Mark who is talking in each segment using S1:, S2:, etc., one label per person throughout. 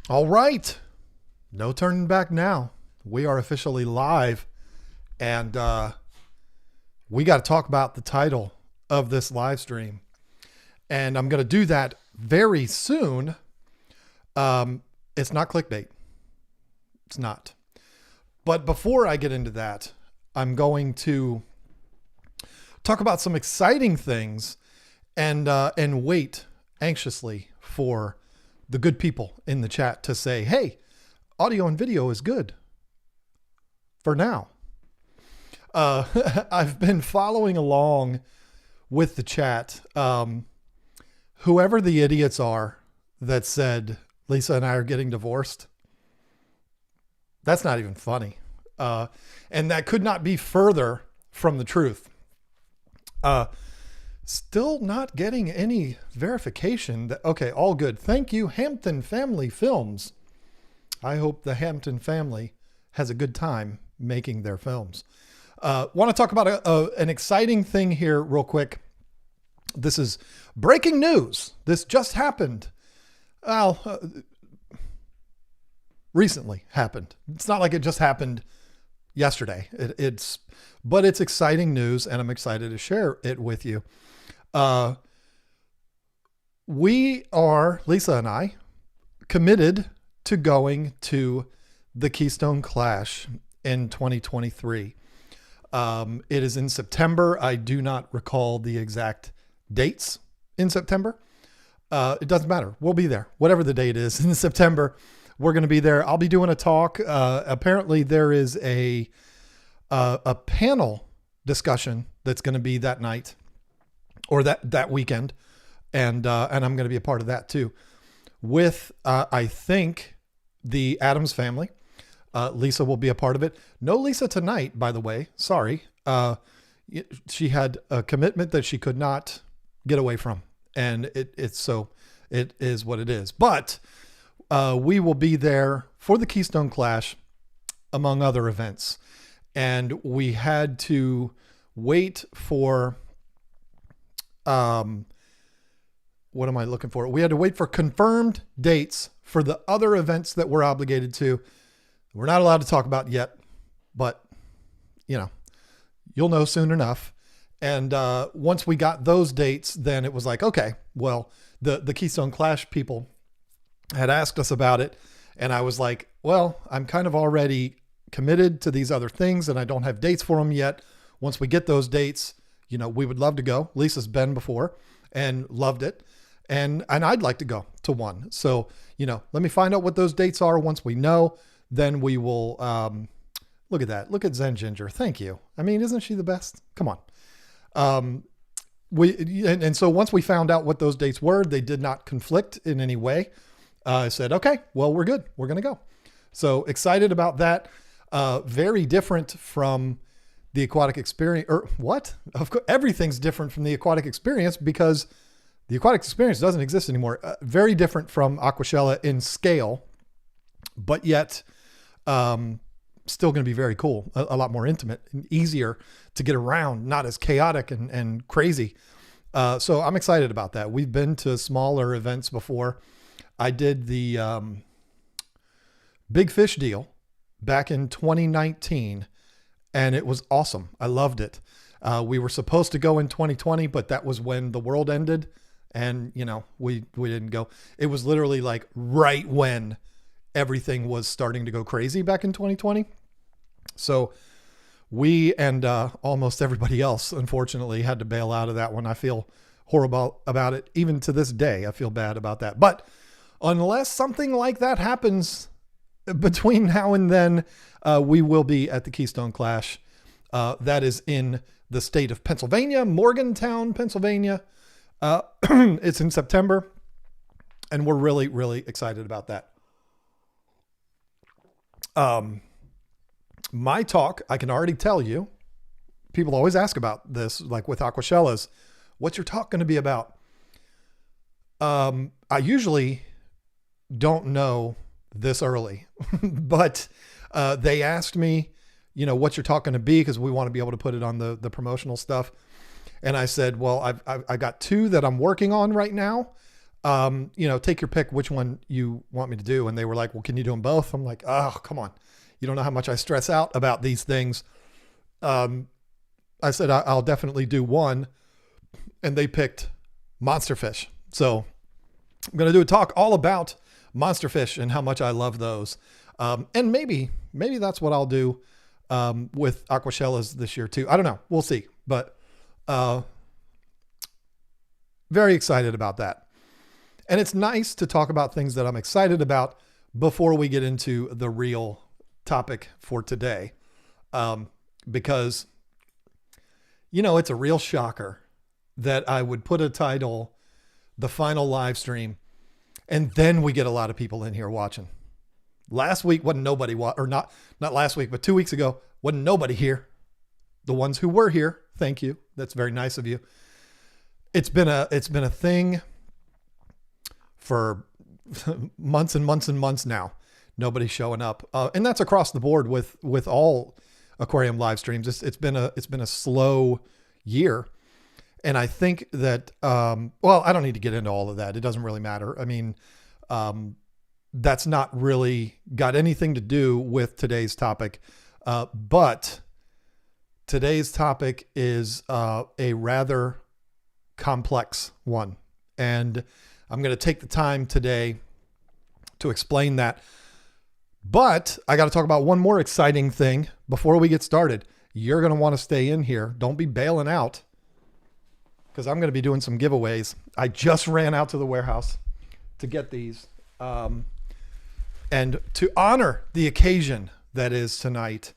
S1: All right. No turning back now. We are officially live, and we got to talk about the title of this live stream. And I'm going to do that very soon. It's not clickbait. It's not. But before I get into that, I'm going to talk about some exciting things and wait anxiously for the good people in the chat to say, hey, audio and video is good for now. I've been following along with the chat. Whoever the idiots are that said Lisa and I are getting divorced, that's not even funny. And that could not be further from the truth. Still not getting any verification that, okay, all good. Thank you, Hampton Family Films. I hope the Hampton family has a good time making their films. Want to talk about an exciting thing here real quick. This is breaking news. This just happened. Well, recently happened. It's not like it just happened yesterday. But it's exciting news, and I'm excited to share it with you. We are, Lisa and I, committed to going to the Keystone Clash in 2023. It is in September. I do not recall the exact dates in September. It doesn't matter. We'll be there. Whatever the date is in September, we're going to be there. I'll be doing a talk. Apparently there is a panel discussion that's going to be that night or that weekend. And I'm going to be a part of that too with, I think, the Adams family. Lisa will be a part of it. No Lisa tonight, by the way. Sorry. She had a commitment that she could not get away from. And it is what it is. But we will be there for the Keystone Clash, among other events. And we had to wait for, what am I looking for? We had to wait for confirmed dates for the other events that we're obligated to. We're not allowed to talk about yet, but you'll know soon enough. And once we got those dates, then it was like, okay, well, the Keystone Clash people had asked us about it. And I was like, well, I'm kind of already committed to these other things and I don't have dates for them yet. Once we get those dates, we would love to go. Lisa's been before and loved it. And I'd like to go to one. So, let me find out what those dates are. Once we know, then we will, look at that. Look at Zen Ginger. Thank you. I mean, isn't she the best? Come on. So once we found out what those dates were, they did not conflict in any way. I said, okay, well, we're good. We're going to go. So excited about that. Very different from the aquatic experience, or what? Of course, everything's different from the aquatic experience because the aquatic experience doesn't exist anymore. Very different from Aquashella in scale, but yet still going to be very cool. A lot more intimate and easier to get around, not as chaotic and crazy. So I'm excited about that. We've been to smaller events before. I did the Big Fish deal back in 2019, and it was awesome. I loved it. We were supposed to go in 2020, but that was when the world ended. And, we didn't go. It was literally like right when everything was starting to go crazy back in 2020. So we and almost everybody else, unfortunately, had to bail out of that one. I feel horrible about it. Even to this day, I feel bad about that. But unless something like that happens between now and then, we will be at the Keystone Clash. That is in the state of Pennsylvania, Morgantown, Pennsylvania. It's in September, and we're really, really excited about that. My talk, I can already tell you, people always ask about this, like with Aquashellas, what's your talk going to be about? I usually don't know this early, but they asked me, what's your talk going to be? Because we want to be able to put it on the promotional stuff. And I said, well, I got two that I'm working on right now. take your pick which one you want me to do. And they were like, well, can you do them both? I'm like, oh, come on. You don't know how much I stress out about these things. I said, I'll definitely do one. And they picked monster fish. So I'm going to do a talk all about monster fish and how much I love those. And maybe that's what I'll do with aquashellas this year too. I don't know. We'll see. But very excited about that. And it's nice to talk about things that I'm excited about before we get into the real topic for today. Because, it's a real shocker that I would put a title, the final live stream, and then we get a lot of people in here watching. Last week wasn't nobody, or not last week, but 2 weeks ago, wasn't nobody here. The ones who were here, thank you. That's very nice of you. It's been a thing for months and months and months now. Nobody's showing up. And that's across the board with all aquarium live streams. It's been a slow year. And I think that, I don't need to get into all of that. It doesn't really matter. I mean, that's not really got anything to do with today's topic. But today's topic is a rather complex one. And I'm going to take the time today to explain that. But I got to talk about one more exciting thing before we get started. You're going to want to stay in here. Don't be bailing out, because I'm going to be doing some giveaways. I just ran out to the warehouse to get these. And to honor the occasion that is tonight,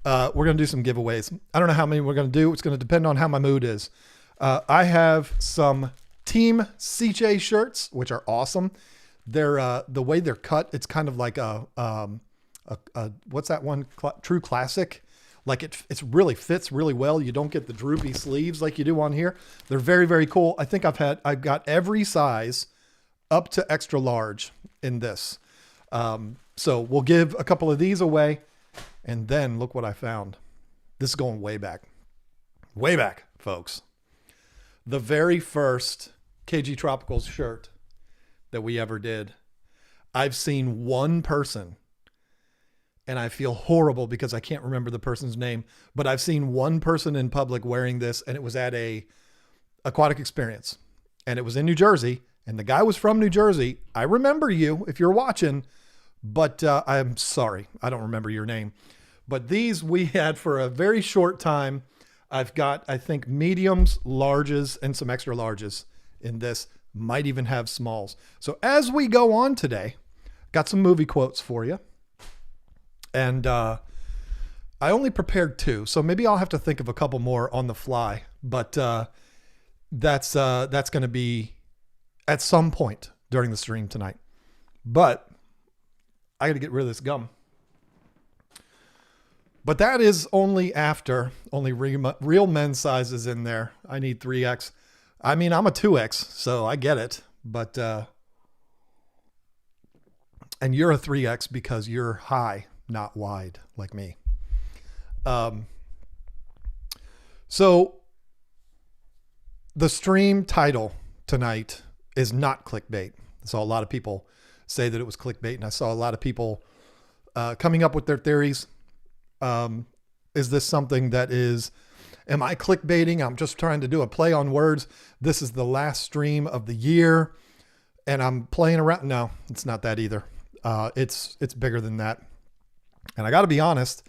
S1: we're going to do some giveaways. I don't know how many we're going to do. It's going to depend on how my mood is. I have some Team CJ shirts, which are awesome. They're the way they're cut. It's kind of like a what's that one? True Classic. Like it's really fits really well. You don't get the droopy sleeves like you do on here. They're very, very cool. I think I've got every size up to extra large in this. So we'll give a couple of these away, and then look what I found. This is going way back, folks. The very first KGTropicals shirt that we ever did. I've seen one person, and I feel horrible because I can't remember the person's name, but I've seen one person in public wearing this, and it was at a aquatic experience, and it was in New Jersey, and the guy was from New Jersey. I remember you if you're watching, but I'm sorry. I don't remember your name, but these we had for a very short time. I've got, I think, mediums, larges, and some extra larges in this. Might even have smalls. So as we go on today, got some movie quotes for you. And I only prepared 2, so maybe I'll have to think of a couple more on the fly. But that's going to be at some point during the stream tonight. But I got to get rid of this gum. But that is only real men's sizes in there. I need 3X. I mean, I'm a 2X, so I get it. But, and you're a 3X because you're high, not wide like me. So the stream title tonight is not clickbait. I saw a lot of people say that it was clickbait, and I saw a lot of people coming up with their theories. Is this something that is, am I clickbaiting? I'm just trying to do a play on words. This is the last stream of the year and I'm playing around. No, it's not that either. It's bigger than that. And I got to be honest,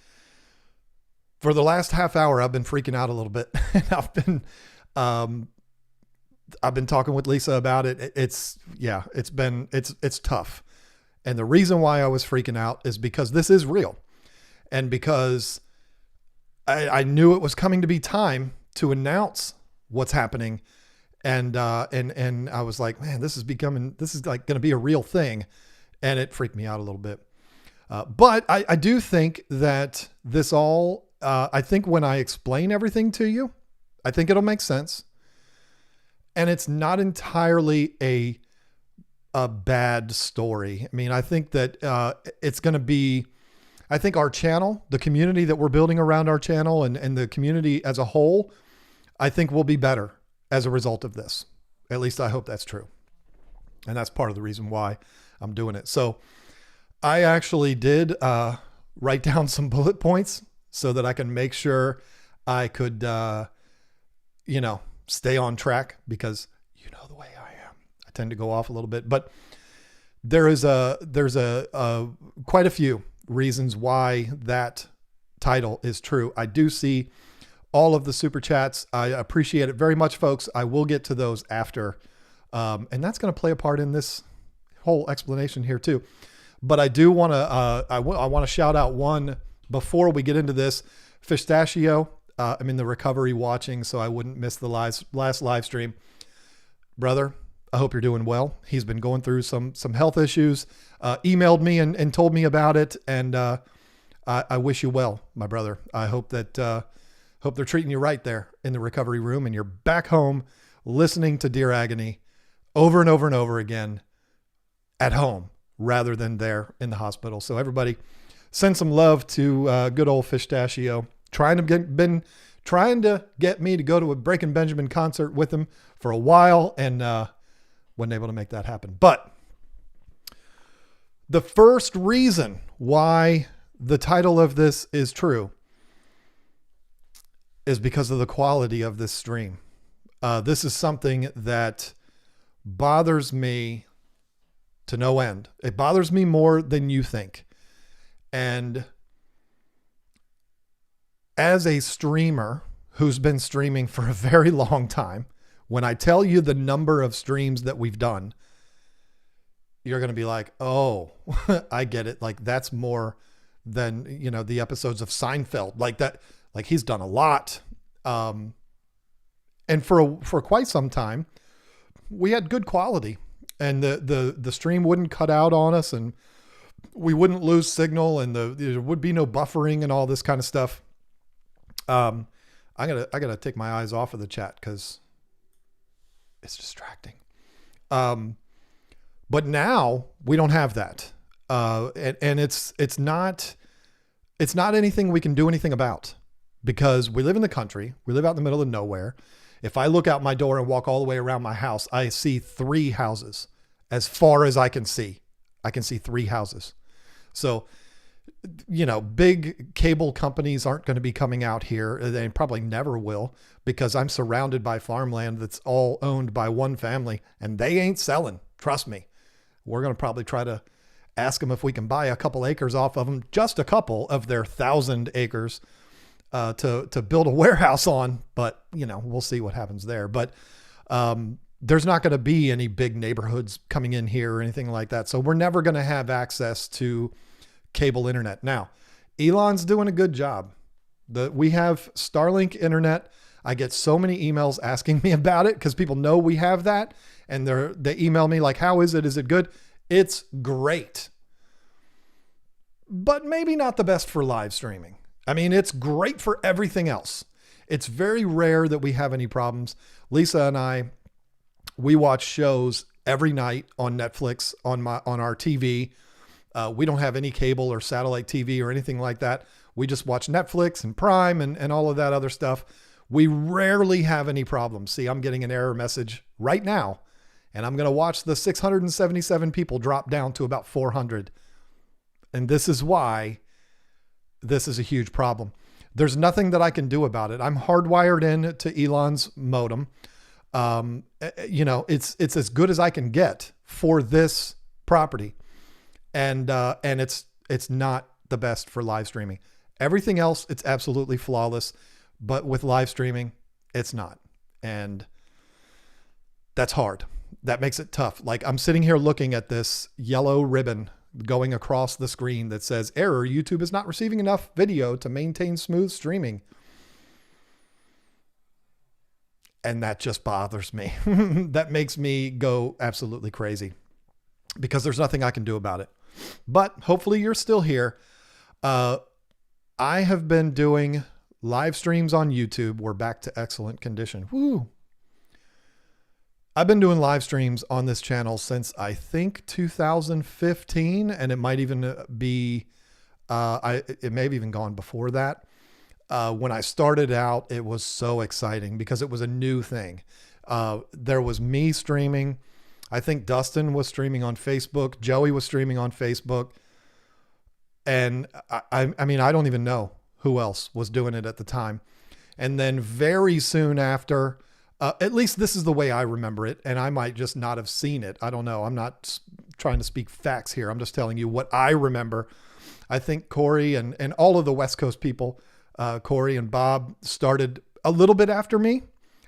S1: for the last half hour, I've been freaking out a little bit. And I've been talking with Lisa about it. It's tough. And the reason why I was freaking out is because this is real. And because I knew it was coming to be time to announce what's happening. And I was like, man, this is like going to be a real thing. And it freaked me out a little bit. But I do think that this all, I think when I explain everything to you, I think it'll make sense. And it's not entirely a bad story. I mean, I think that it's going to be, I think our channel, the community that we're building around our channel and the community as a whole, I think will be better as a result of this. At least I hope that's true. And that's part of the reason why I'm doing it. So I actually did write down some bullet points so that I can make sure I could, stay on track, because you know the way I am. I tend to go off a little bit, but there's quite a few reasons why that title is true. I do see all of the super chats. I appreciate it very much, folks. I will get to those after. And that's going to play a part in this whole explanation here too. But I do want to, I want to shout out one before we get into this. Fistachio, I'm in the recovery watching, so I wouldn't miss the last live stream. Brother, I hope you're doing well. He's been going through some health issues, emailed me and told me about it. And I wish you well, my brother. I hope that, hope they're treating you right there in the recovery room, and you're back home listening to Dear Agony over and over and over again at home rather than there in the hospital. So everybody send some love to good old Fistachio. Been trying to get me to go to a Breaking Benjamin concert with him for a while, and wasn't able to make that happen. But the first reason why the title of this is true is because of the quality of this stream. This is something that bothers me to no end. It bothers me more than you think. And as a streamer who's been streaming for a very long time, when I tell you the number of streams that we've done, you're going to be like, oh, I get it. Like, that's more than, the episodes of Seinfeld, like that. Like, he's done a lot. And for quite some time, we had good quality, and the stream wouldn't cut out on us, and we wouldn't lose signal, and there would be no buffering and all this kind of stuff. I gotta take my eyes off of the chat because it's distracting. But now we don't have that. And it's not anything we can do anything about, because we live in the country. We live out in the middle of nowhere. If I look out my door and walk all the way around my house, I see 3 houses. As far as I can see 3 houses. So, big cable companies aren't going to be coming out here. They probably never will, because I'm surrounded by farmland that's all owned by one family, and they ain't selling. Trust me. We're going to probably try to ask them if we can buy a couple acres off of them, just a couple of their 1,000 acres, to build a warehouse on, but we'll see what happens there. But, there's not going to be any big neighborhoods coming in here or anything like that. So we're never going to have access to cable internet. Now, Elon's doing a good job. We have Starlink internet. I get so many emails asking me about it because people know we have that. And they email me like, how is it? Is it good? It's great, but maybe not the best for live streaming. I mean, it's great for everything else. It's very rare that we have any problems. Lisa and I, we watch shows every night on Netflix on our TV. We don't have any cable or satellite TV or anything like that. We just watch Netflix and Prime and all of that other stuff. We rarely have any problems. See, I'm getting an error message right now, and I'm going to watch the 677 people drop down to about 400. And this is why this is a huge problem. There's nothing that I can do about it. I'm hardwired in to Elon's modem. It's as good as I can get for this property. And it's not the best for live streaming. Everything else, it's absolutely flawless, but with live streaming, it's not. And that's hard. That makes it tough. Like, I'm sitting here looking at this yellow ribbon going across the screen that says, error, YouTube is not receiving enough video to maintain smooth streaming. And that just bothers me. That makes me go absolutely crazy because there's nothing I can do about it. But hopefully you're still here. I have been doing live streams on YouTube. We're back to excellent condition. Woo. I've been doing live streams on this channel since I think 2015, and it might even be, it may have even gone before that. When I started out, it was so exciting because it was a new thing. There was me streaming. I think Dustin was streaming on Facebook. Joey was streaming on Facebook. And I mean, I don't even know who else was doing it at the time. And then very soon after, at least this is the way I remember it, and I might just not have seen it. I don't know. I'm not trying to speak facts here. I'm just telling you what I remember. I think Corey and all of the West Coast people, Corey and Bob, started a little bit after me.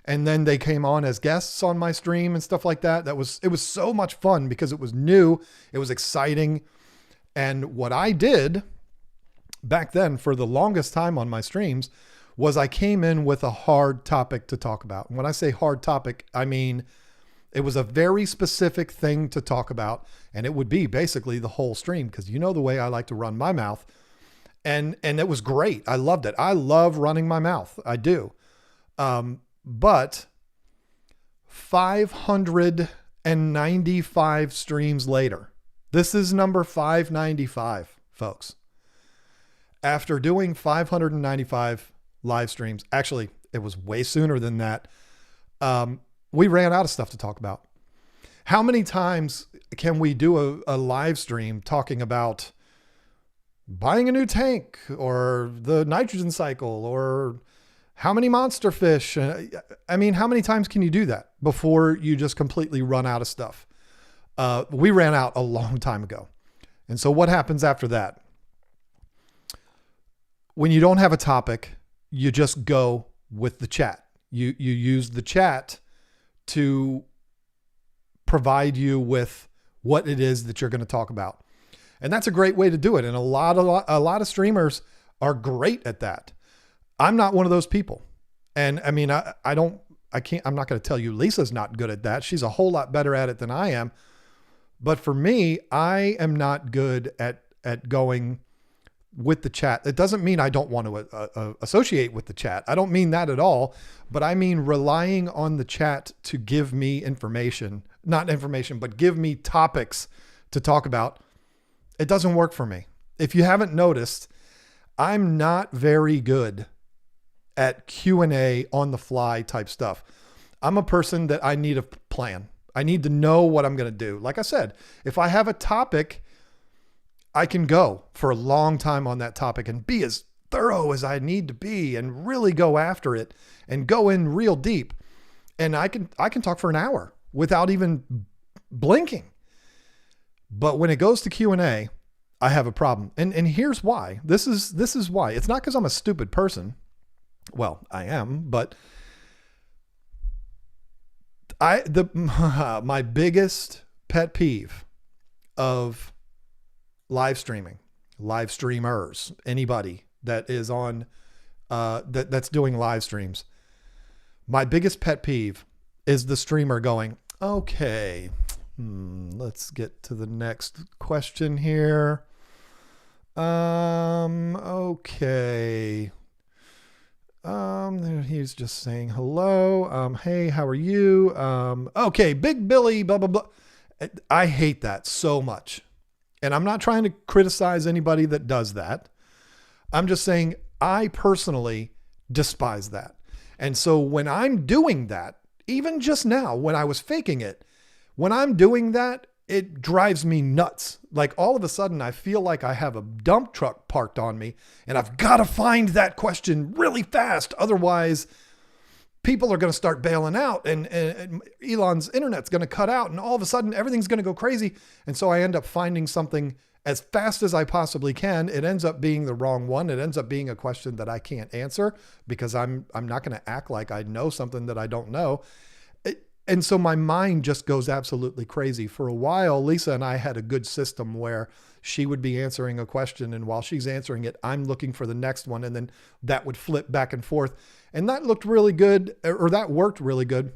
S1: And then they came on as guests on my stream and stuff like that. It was so much fun because it was new. It was exciting. And what I did back then for the longest time on my streams was I came in with a hard topic to talk about. And when I say hard topic, I mean, it was a very specific thing to talk about. And it would be basically the whole stream, because you know the way I like to run my mouth. And it was great. I loved it. I love running my mouth. I do. But 595 streams later, this is number 595, folks. After doing 595 live streams, actually, it was way sooner than that. We ran out of stuff to talk about. How many times can we do a live stream talking about buying a new tank or the nitrogen cycle or how many monster fish? I mean, how many times can you do that before you just completely run out of stuff? We ran out a long time ago. And so what happens after that? When you don't have a topic, you just go with the chat. You use the chat to provide you with what it is that you're going to talk about. And that's a great way to do it. And a lot of streamers are great at that. I'm not one of those people. And I mean, I'm not going to tell you Lisa's not good at that. She's a whole lot better at it than I am. But for me, I am not good at going with the chat. It doesn't mean I don't want to associate with the chat. I don't mean that at all, but I mean relying on the chat to give me information, not information, but give me topics to talk about. It doesn't work for me. If you haven't noticed, I'm not very good at Q&A on the fly type stuff. I'm a person that I need a plan. I need to know what I'm going to do. Like I said, if I have a topic, I can go for a long time on that topic and be as thorough as I need to be and really go after it and go in real deep. And I can talk for an hour without even blinking. But when it goes to Q&A, I have a problem. And here's why. This is why. It's not because I'm a stupid person. Well, I am, but my biggest pet peeve of live streaming, live streamers, anybody that is on, that's doing live streams. My biggest pet peeve is the streamer going, okay, let's get to the next question here. Okay. He's just saying hello. Hey, how are you? Okay, Big Billy, blah, blah, blah. I hate that so much. And I'm not trying to criticize anybody that does that. I'm just saying I personally despise that. And so when I'm doing that, even just now when I was faking it, when I'm doing that, it drives me nuts. Like all of a sudden I feel like I have a dump truck parked on me and I've got to find that question really fast. Otherwise people are going to start bailing out and Elon's internet's going to cut out and all of a sudden everything's going to go crazy. And so I end up finding something as fast as I possibly can. It ends up being the wrong one. It ends up being a question that I can't answer because I'm not going to act like I know something that I don't know. And so my mind just goes absolutely crazy. For a while, Lisa and I had a good system where she would be answering a question, and while she's answering it, I'm looking for the next one, and then that would flip back and forth. And that looked really good, or that worked really good,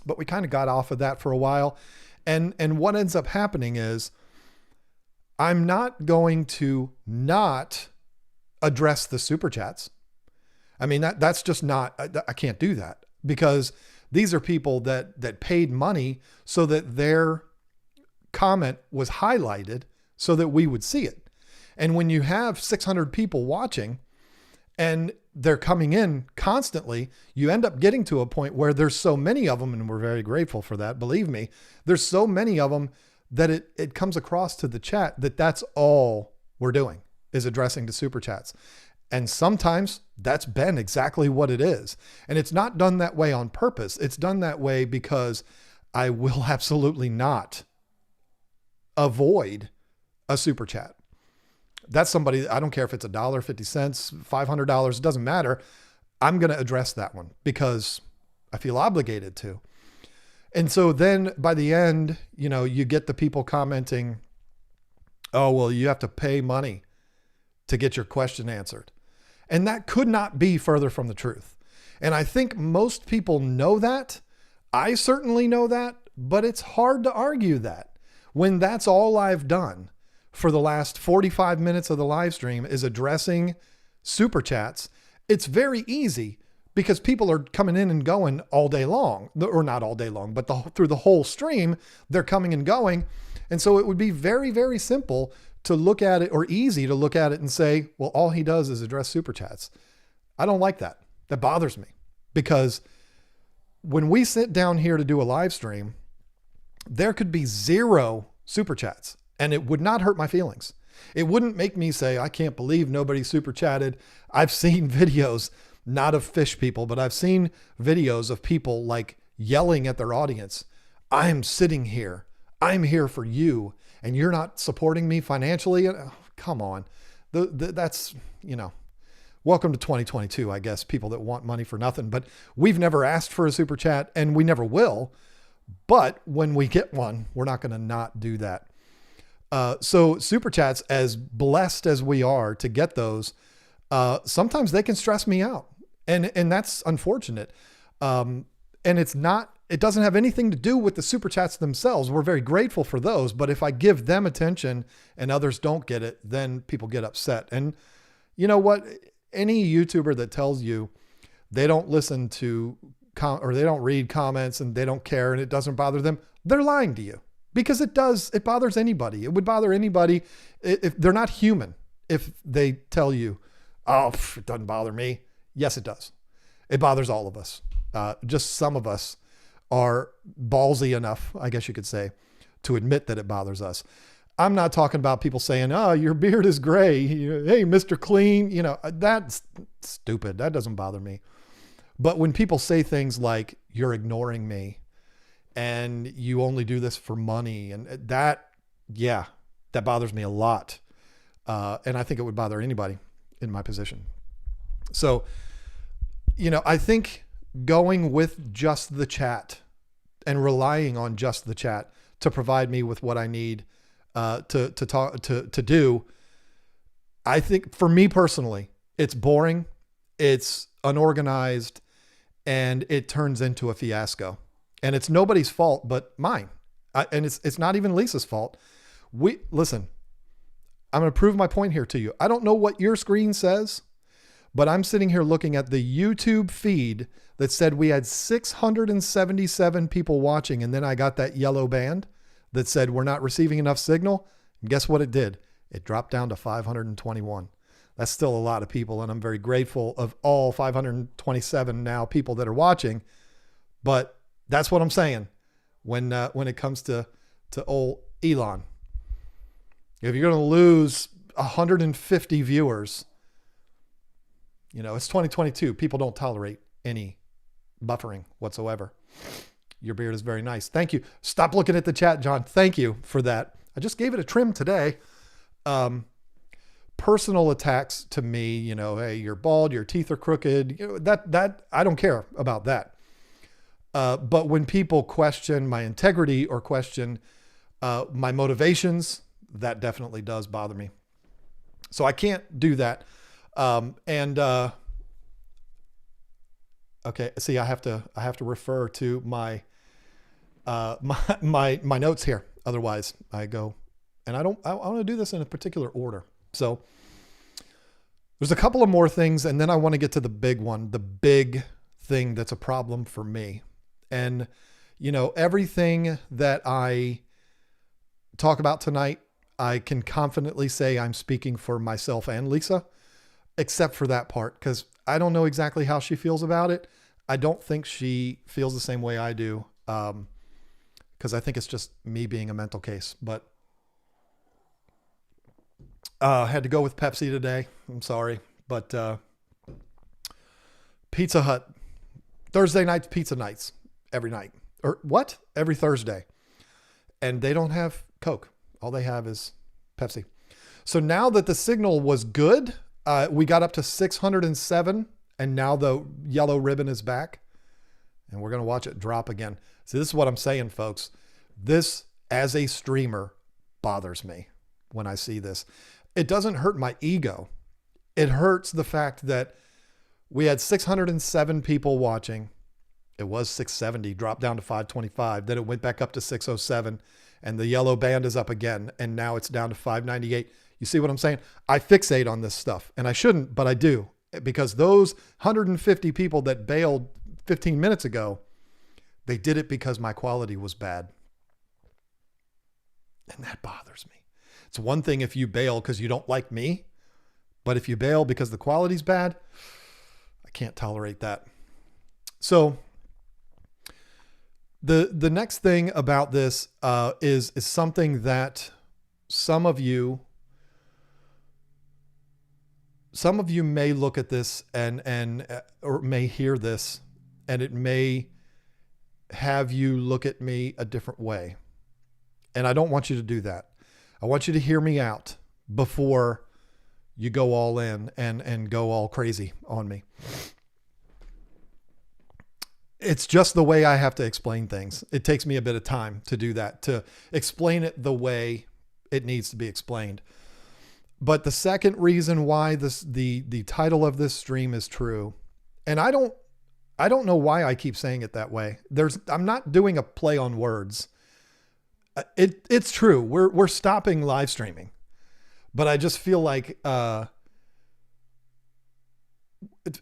S1: but we kind of got off of that for a while. And what ends up happening is I'm not going to not address the super chats. I mean, that's just not, I can't do that because these are people that paid money so that their comment was highlighted so that we would see it. And when you have 600 people watching and they're coming in constantly, you end up getting to a point where there's so many of them, and we're very grateful for that. Believe me, there's so many of them that it comes across to the chat that that's all we're doing is addressing the super chats. And sometimes that's been exactly what it is. And it's not done that way on purpose. It's done that way because I will absolutely not avoid a super chat. That's somebody, I don't care if it's $1, 50 cents, $500, it doesn't matter. I'm going to address that one because I feel obligated to. And so then by the end, you get the people commenting, oh, well, you have to pay money to get your question answered. And that could not be further from the truth. And I think most people know that. I certainly know that, but it's hard to argue that when that's all I've done for the last 45 minutes of the live stream is addressing super chats. It's very easy because people are coming in and going all day long, or not all day long, but through the whole stream, they're coming and going. And so it would be very, very simple to look at it, or easy to look at it and say, well, all he does is address super chats. I don't like that. That bothers me because when we sit down here to do a live stream, there could be 0 super chats. And it would not hurt my feelings. It wouldn't make me say, I can't believe nobody super chatted. I've seen videos, not of fish people, but I've seen videos of people like yelling at their audience. I'm sitting here. I'm here for you. And you're not supporting me financially. Oh, come on. That's, welcome to 2022, I guess, people that want money for nothing. But we've never asked for a super chat and we never will. But when we get one, we're not going to not do that. So super chats, as blessed as we are to get those, sometimes they can stress me out, and that's unfortunate. And it doesn't have anything to do with the super chats themselves. We're very grateful for those, but if I give them attention and others don't get it, then people get upset. And you know what? Any YouTuber that tells you they don't listen to or they don't read comments and they don't care and it doesn't bother them, they're lying to you. Because it bothers anybody. It would bother anybody if they're not human. If they tell you, oh, it doesn't bother me. Yes, it does. It bothers all of us. Just some of us are ballsy enough, I guess you could say, to admit that it bothers us. I'm not talking about people saying, oh, your beard is gray. Hey, Mr. Clean, that's stupid. That doesn't bother me. But when people say things like, you're ignoring me, and you only do this for money, and that bothers me a lot. And I think it would bother anybody in my position. So, I think going with just the chat and relying on just the chat to provide me with what I need to do, I think for me personally, it's boring, it's unorganized, and it turns into a fiasco. And it's nobody's fault but mine. And it's not even Lisa's fault. Listen, I'm going to prove my point here to you. I don't know what your screen says, but I'm sitting here looking at the YouTube feed that said we had 677 people watching. And then I got that yellow band that said we're not receiving enough signal. And guess what it did? It dropped down to 521. That's still a lot of people. And I'm very grateful of all 527 now people that are watching. But that's what I'm saying when it comes to old Elon. If you're going to lose 150 viewers, it's 2022. People don't tolerate any buffering whatsoever. Your beard is very nice. Thank you. Stop looking at the chat, John. Thank you for that. I just gave it a trim today. Personal attacks to me, hey, you're bald, your teeth are crooked. That I don't care about that. But when people question my integrity or question my motivations, that definitely does bother me. So I can't do that. Okay. See, I have to refer to my notes here. Otherwise I go, and I want to do this in a particular order. So there's a couple of more things, and then I want to get to the big one, the big thing that's a problem for me. And, everything that I talk about tonight, I can confidently say I'm speaking for myself and Lisa, except for that part, because I don't know exactly how she feels about it. I don't think she feels the same way I do. Cause I think it's just me being a mental case, but, had to go with Pepsi today. I'm sorry, but, Pizza Hut, Thursday nights, pizza nights every night, or what? Every Thursday. And they don't have Coke. All they have is Pepsi. So now that the signal was good, we got up to 607, and now the yellow ribbon is back, and we're going to watch it drop again. So this is what I'm saying, folks. This, as a streamer, bothers me when I see this. It doesn't hurt my ego. It hurts the fact that we had 607 people watching. It was 670, dropped down to 525. Then it went back up to 607, and the yellow band is up again, and now it's down to 598. You see what I'm saying? I fixate on this stuff, and I shouldn't, but I do, because those 150 people that bailed 15 minutes ago, they did it because my quality was bad. And that bothers me. It's one thing if you bail because you don't like me, but if you bail because the quality's bad, I can't tolerate that. So the next thing about this is something that some of you may look at this and or may hear this, and it may have you look at me a different way. And I don't want you to do that. I want you to hear me out before you go all in and go all crazy on me. It's just the way I have to explain things. It takes me a bit of time to do that, to explain it the way it needs to be explained. But the second reason why the title of this stream is true, and I don't know why I keep saying it that way. I'm not doing a play on words. It's true. We're stopping live streaming, but I just feel like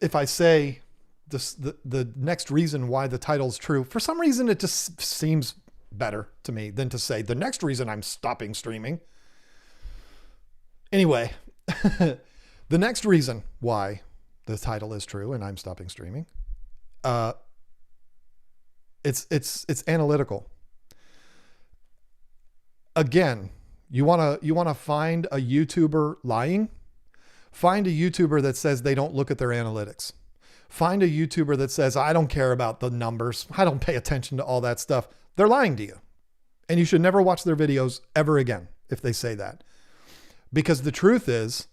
S1: if I say this, the next reason why the title is true, for some reason it just seems better to me than to say the next reason I'm stopping streaming. Anyway, the next reason why the title is true and I'm stopping streaming, it's analytical. Again, you want to find a YouTuber lying? Find a YouTuber that says they don't look at their analytics. Find a YouTuber that says, I don't care about the numbers. I don't pay attention to all that stuff. They're lying to you. And you should never watch their videos ever again if they say that. Because the truth is,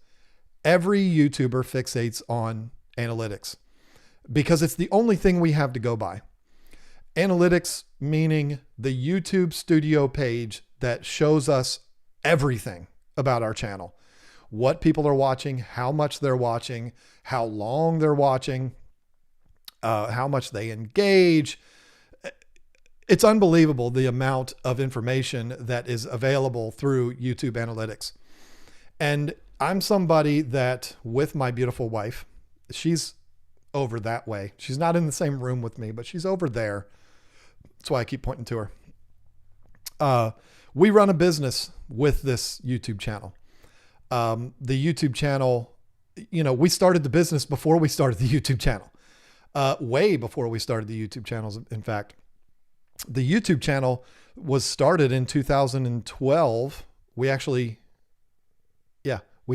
S1: every YouTuber fixates on analytics because it's the only thing we have to go by. Analytics meaning the YouTube studio page that shows us everything about our channel. What people are watching, how much they're watching, how long they're watching, how much they engage. It's unbelievable the amount of information that is available through YouTube analytics. And I'm somebody that, with my beautiful wife, she's over that way. She's not in the same room with me, but she's over there. That's why I keep pointing to her. We run a business with this YouTube channel. The YouTube channel, we started the business before we started the YouTube channel, way before we started the YouTube channels. In fact, the YouTube channel was started in 2012. We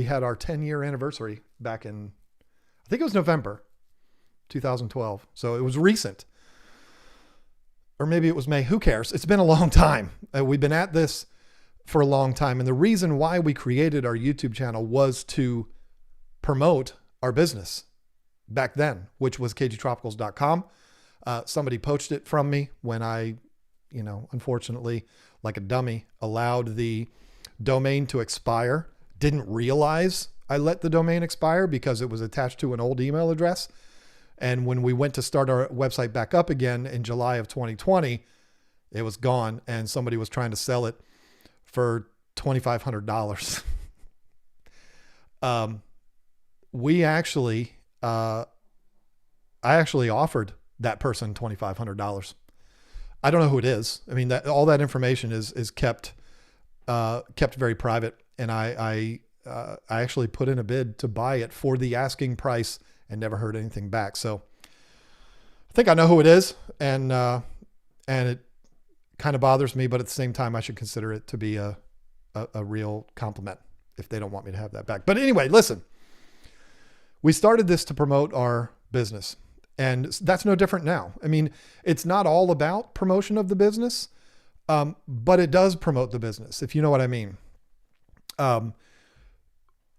S1: had our 10-year anniversary back in, I think it was November 2012. So it was recent. Or maybe it was May. Who cares? It's been a long time. We've been at this for a long time. And the reason why we created our YouTube channel was to promote our business back then, which was KGTropicals.com. Somebody poached it from me when I, unfortunately, like a dummy, allowed the domain to expire. Didn't realize I let the domain expire because it was attached to an old email address. And when we went to start our website back up again in July of 2020, it was gone and somebody was trying to sell it for $2,500. I actually offered that person $2,500. I don't know who it is. I mean, all that information is kept very private. And I actually put in a bid to buy it for the asking price and never heard anything back. So I think I know who it is, and it kind of bothers me, but at the same time, I should consider it to be a real compliment if they don't want me to have that back. But anyway, listen, we started this to promote our business, and that's no different now. I mean, it's not all about promotion of the business, but it does promote the business, if you know what I mean.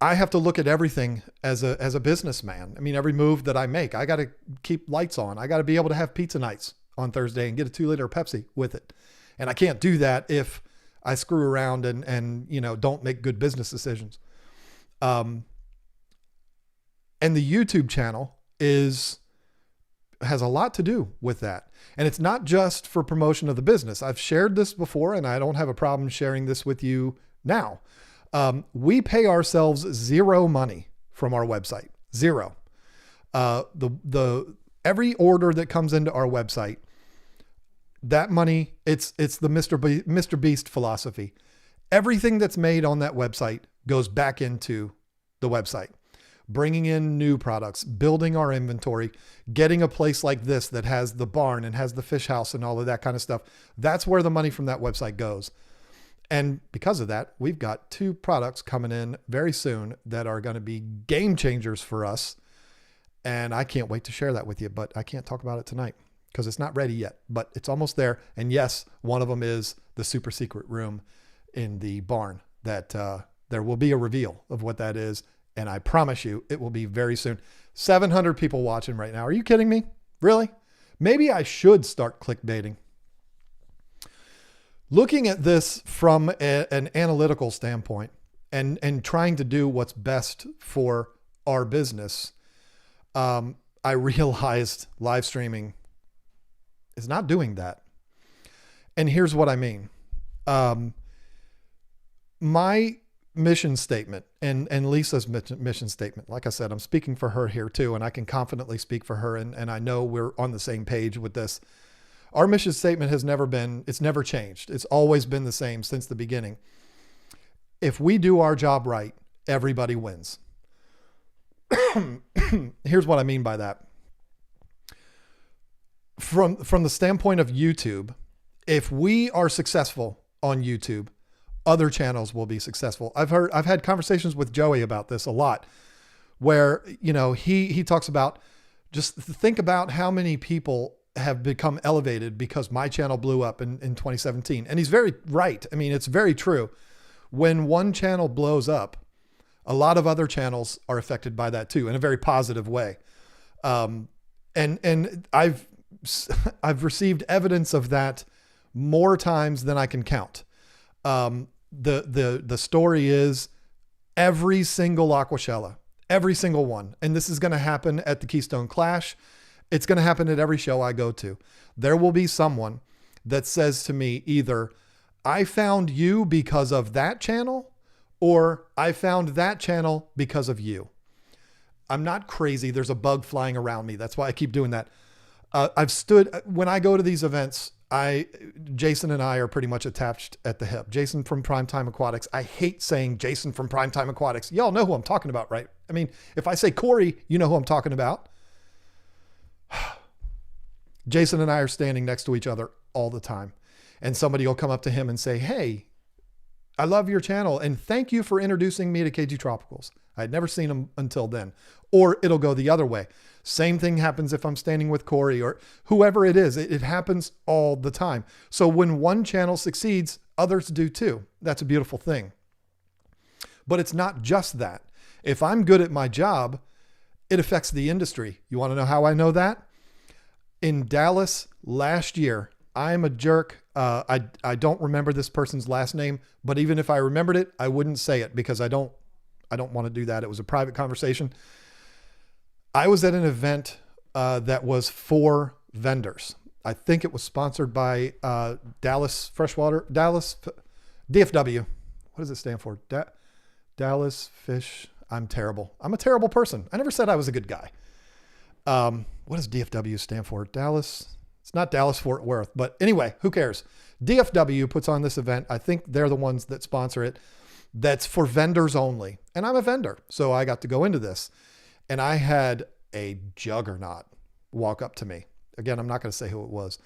S1: I have to look at everything as a businessman. I mean, every move that I make, I got to keep lights on. I got to be able to have pizza nights on Thursday and get a 2-liter Pepsi with it. And I can't do that if I screw around and don't make good business decisions. And the YouTube channel has a lot to do with that. And it's not just for promotion of the business. I've shared this before, and I don't have a problem sharing this with you now. We pay ourselves zero money from our website. Zero. Every order that comes into our website, that money, it's the Mr. Beast philosophy. Everything that's made on that website goes back into the website, bringing in new products, building our inventory, getting a place like this that has the barn and has the fish house and all of that kind of stuff. That's where the money from that website goes. And because of that, we've got 2 products coming in very soon that are going to be game changers for us. And I can't wait to share that with you, but I can't talk about it tonight because it's not ready yet, but it's almost there. And yes, one of them is the super secret room in the barn that there will be a reveal of what that is. And I promise you it will be very soon. 700 people watching right now. Are you kidding me? Really? Maybe I should start clickbaiting. Looking at this from an analytical standpoint and trying to do what's best for our business, I realized live streaming is not doing that. And here's what I mean. My mission statement and Lisa's mission statement, like I said, I'm speaking for her here too, and I can confidently speak for her. And I know we're on the same page with this. Our mission statement has it's never changed. It's always been the same since the beginning. If we do our job right, everybody wins. Here's what I mean by that. From the standpoint of YouTube, if we are successful on YouTube, other channels will be successful. I've had conversations with Joey about this a lot, where, he talks about, just think about how many people have become elevated because my channel blew up in 2017. And he's very right. I mean, it's very true. When one channel blows up, a lot of other channels are affected by that too, in a very positive way. And I've received evidence of that more times than I can count. The story is every single Aquashella, every single one. And this is going to happen at the Keystone Clash. It's going to happen at every show I go to. There will be someone that says to me, either I found you because of that channel, or I found that channel because of you. I'm not crazy. There's a bug flying around me. That's why I keep doing that. When I go to these events, Jason and I are pretty much attached at the hip. Jason from Primetime Aquatics. I hate saying Jason from Primetime Aquatics. Y'all know who I'm talking about, right? I mean, if I say Corey, you know who I'm talking about. Jason and I are standing next to each other all the time. And somebody will come up to him and say, "Hey, I love your channel. And thank you for introducing me to KGTropicals." I'd never seen him until then. Or it'll go the other way. Same thing happens if I'm standing with Corey or whoever it is. It happens all the time. So when one channel succeeds, others do too. That's a beautiful thing. But it's not just that. If I'm good at my job, it affects the industry. You want to know how I know that? In Dallas last year, I'm a jerk. I don't remember this person's last name, but even if I remembered it, I wouldn't say it because I don't want to do that. It was a private conversation. I was at an event that was for vendors. I think it was sponsored by Dallas DFW. What does it stand for? Dallas Fish. I'm terrible. I'm a terrible person. I never said I was a good guy. What does DFW stand for? Dallas. It's not Dallas Fort Worth, but anyway, who cares? DFW puts on this event. I think they're the ones that sponsor it. That's for vendors only. And I'm a vendor. So I got to go into this, and I had a juggernaut walk up to me. Again, I'm not going to say who it was,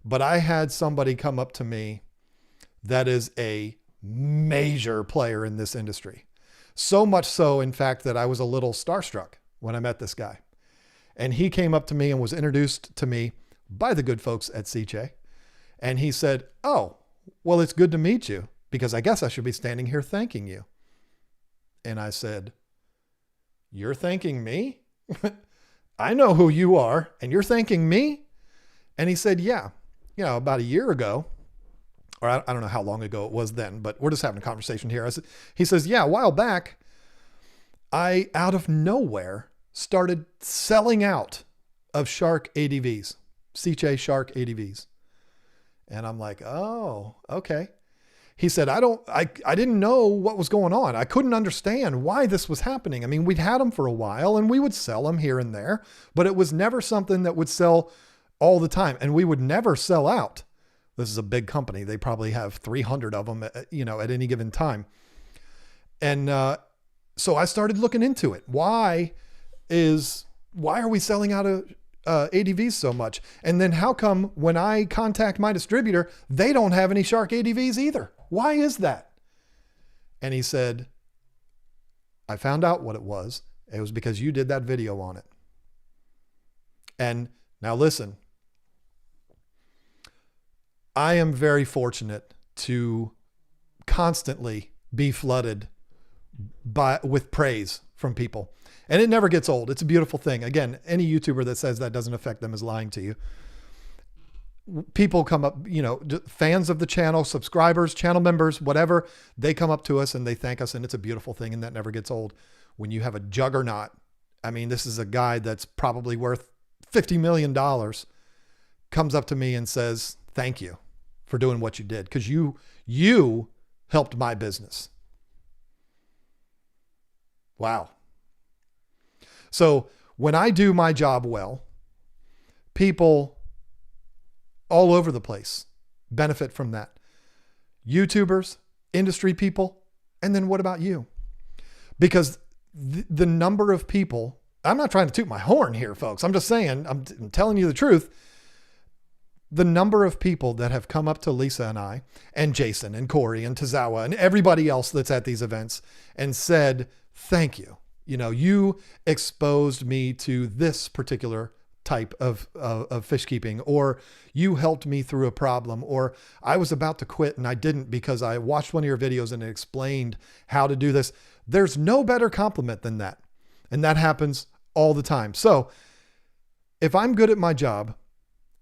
S1: but I had somebody come up to me that is a major player in this industry. So much so, in fact, that I was a little starstruck when I met this guy. And he came up to me and was introduced to me by the good folks at CJ. And he said, "Oh, well, it's good to meet you, because I guess I should be standing here thanking you." And I said, "You're thanking me? I know who you are, and you're thanking me?" And he said, "Yeah, about a year ago, or I don't know how long ago it was then, but we're just having a conversation here." He says, "Yeah, a while back, I, out of nowhere, started selling out of Shark ADVs, CJ Shark ADVs." And I'm like, "Oh, okay." He said, I didn't know what was going on. I couldn't understand why this was happening. I mean, we'd had them for a while and we would sell them here and there, but it was never something that would sell all the time. And we would never sell out. This is a big company. They probably have 300 of them, at any given time. And so I started looking into it. Why are we selling out of ADVs so much? And then how come when I contact my distributor, they don't have any Shark ADVs either? Why is that? And he said, "I found out what it was. It was because you did that video on it." And now listen, I am very fortunate to constantly be flooded with praise from people. And it never gets old. It's a beautiful thing. Again, any YouTuber that says that doesn't affect them is lying to you. People come up, fans of the channel, subscribers, channel members, whatever, they come up to us and they thank us, and it's a beautiful thing, and that never gets old. When you have a juggernaut, I mean, this is a guy that's probably worth $50 million, comes up to me and says, "Thank you for doing what you did, because you helped my business." Wow. So when I do my job well, people all over the place benefit from that. YouTubers, industry people, and then what about you? Because the number of people, I'm not trying to toot my horn here, folks. I'm just saying, I'm telling you the truth. The number of people that have come up to Lisa and I and Jason and Corey and Tazawa and everybody else that's at these events and said, "Thank you. You exposed me to this particular type of fish keeping," or "You helped me through a problem," or "I was about to quit and I didn't because I watched one of your videos and it explained how to do this." There's no better compliment than that. And that happens all the time. So if I'm good at my job,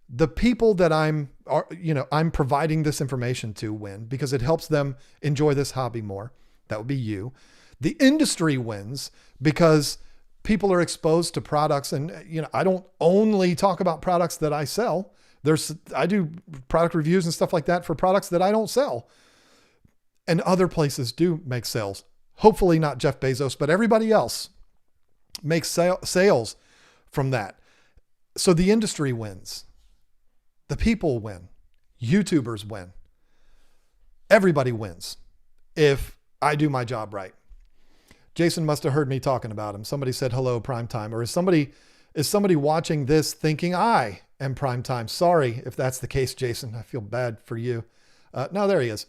S1: the people that I'm providing this information to win, because it helps them enjoy this hobby more. That would be you. The industry wins because people are exposed to products, and I don't only talk about products that I sell. I do product reviews and stuff like that for products that I don't sell. And other places do make sales. Hopefully not Jeff Bezos, but everybody else makes sales from that. So the industry wins. The people win. YouTubers win. Everybody wins if I do my job right. Jason must have heard me talking about him. Somebody said, "Hello, Primetime." Or is somebody watching this thinking I am Primetime? Sorry if that's the case, Jason. I feel bad for you. No, there he is.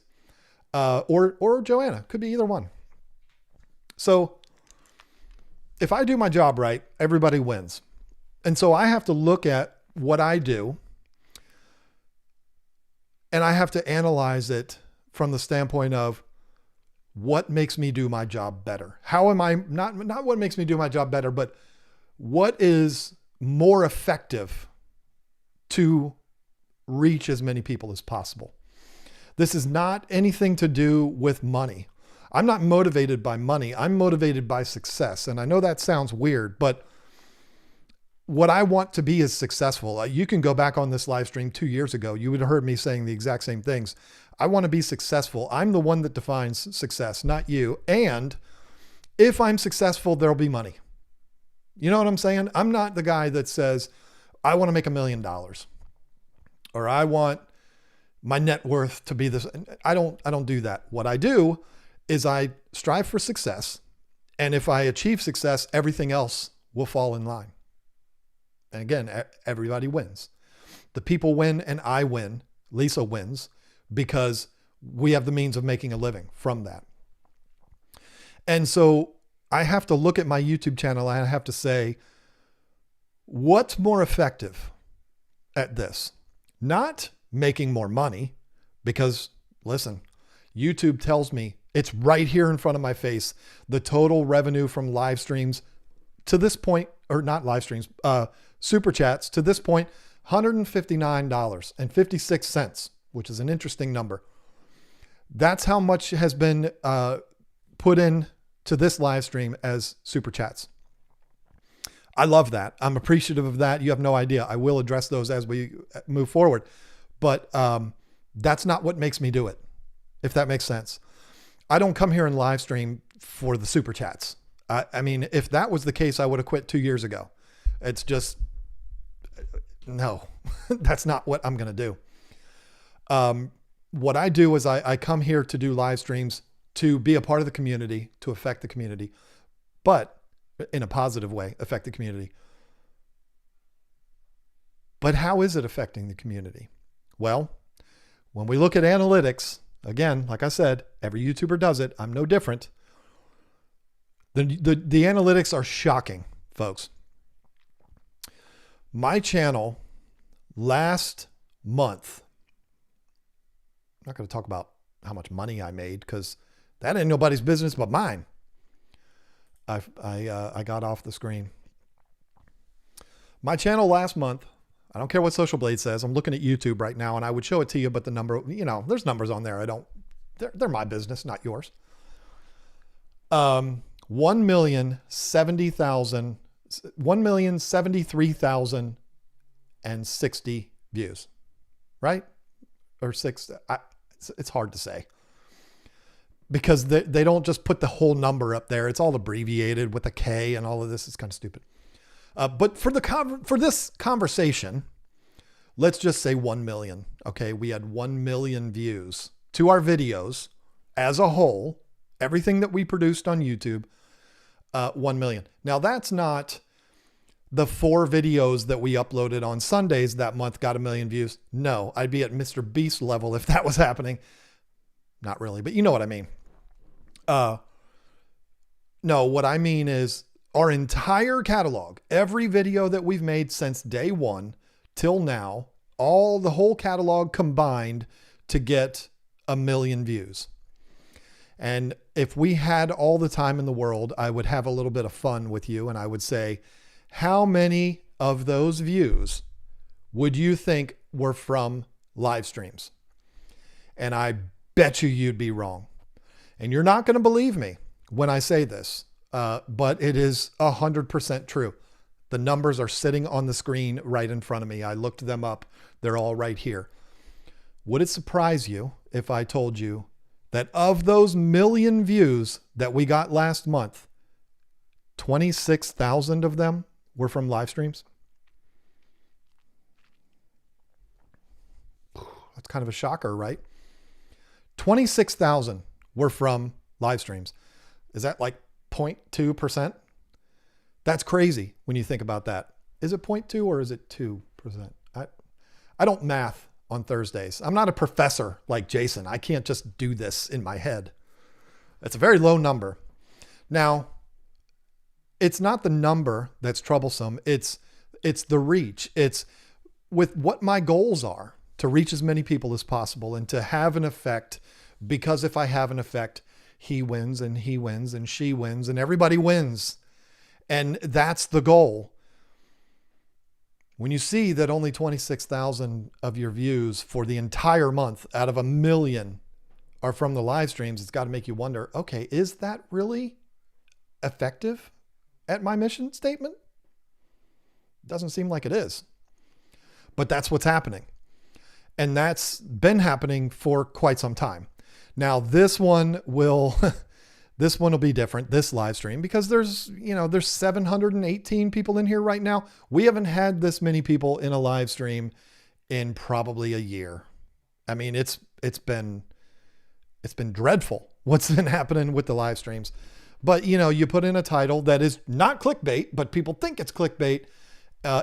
S1: Or Joanna. Could be either one. So if I do my job right, everybody wins. And so I have to look at what I do, and I have to analyze it from the standpoint of what makes me do my job better. How am I, not what makes me do my job better, but what is more effective to reach as many people as possible? This is not anything to do with money. I'm not motivated by money. I'm motivated by success. And I know that sounds weird, but what I want to be is successful. You can go back on this live stream 2 years ago. You would have heard me saying the exact same things. I want to be successful. I'm the one that defines success, not you. And if I'm successful, there'll be money. You know what I'm saying? I'm not the guy that says, "I want to make $1 million," or "I want my net worth to be this." I don't do that. What I do is I strive for success. And if I achieve success, everything else will fall in line. And again, everybody wins. The people win and I win. Lisa wins because we have the means of making a living from that. And so I have to look at my YouTube channel and I have to say, what's more effective at this? Not making more money, because listen, YouTube tells me it's right here in front of my face. The total revenue from live streams to this point, or not live streams, super chats to this point, $159.56, which is an interesting number. That's how much has been put in to this live stream as super chats. I love that. I'm appreciative of that. You have no idea. I will address those as we move forward, but that's not what makes me do it, if that makes sense. I don't come here and live stream for the super chats. I mean, if that was the case, I would have quit 2 years ago. It's just, no, that's not what I'm going to do. What I do is I come here to do live streams to be a part of the community, to affect the community, but in a positive way, affect the community. But how is it affecting the community? Well, when we look at analytics, again, like I said, every YouTuber does it. I'm no different. The analytics are shocking, folks. My channel last month, I'm not going to talk about how much money I made because that ain't nobody's business but mine. I got off the screen. My channel last month, I don't care what Social Blade says. I'm looking at YouTube right now and I would show it to you, but the number, there's numbers on there. They're my business, not yours. 1,073,060 views, right? Or six. It's hard to say because they don't just put the whole number up there. It's all abbreviated with a K and all of this. It's kind of stupid. But for this conversation, let's just say 1 million. Okay. We had 1 million views to our videos as a whole, everything that we produced on YouTube, 1 million. Now that's not the 4 videos that we uploaded on Sundays that month got 1 million views. No, I'd be at Mr. Beast level if that was happening. Not really, but you know what I mean. No, what I mean is our entire catalog, every video that we've made since day one till now, the whole catalog combined to get 1 million views. And if we had all the time in the world, I would have a little bit of fun with you. And I would say, how many of those views would you think were from live streams? And I bet you'd be wrong. And you're not going to believe me when I say this, but it is 100% true. The numbers are sitting on the screen right in front of me. I looked them up. They're all right here. Would it surprise you if I told you that of those 1 million views that we got last month, 26,000 of them were from live streams? That's kind of a shocker, right? 26,000 were from live streams. Is that like 0.2%? That's crazy when you think about that. Is it 0.2 or is it 2%? I don't math on Thursdays. I'm not a professor like Jason. I can't just do this in my head. It's a very low number. Now, it's not the number that's troublesome. It's the reach. It's with what my goals are, to reach as many people as possible and to have an effect, because if I have an effect, he wins and he wins and she wins and everybody wins. And that's the goal. When you see that only 26,000 of your views for the entire month out of 1 million are from the live streams, it's got to make you wonder, okay, is that really effective at my mission statement? Doesn't seem like it is, but that's what's happening. And that's been happening for quite some time. Now this one will, this one will be different, this live stream, because there's 718 people in here right now. We haven't had this many people in a live stream in probably a year. I mean, it's been dreadful what's been happening with the live streams. But you put in a title that is not clickbait, but people think it's clickbait.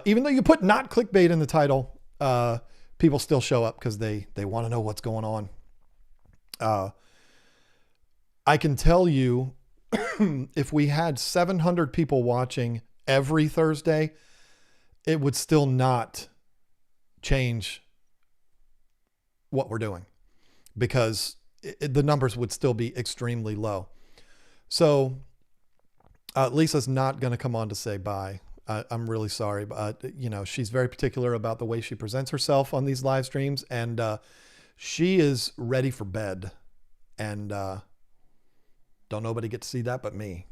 S1: Even though you put not clickbait in the title, people still show up because they want to know what's going on. I can tell you, if we had 700 people watching every Thursday, it would still not change what we're doing, because the numbers would still be extremely low. So Lisa's not going to come on to say bye. I'm really sorry, but she's very particular about the way she presents herself on these live streams, and she is ready for bed, and don't nobody get to see that but me.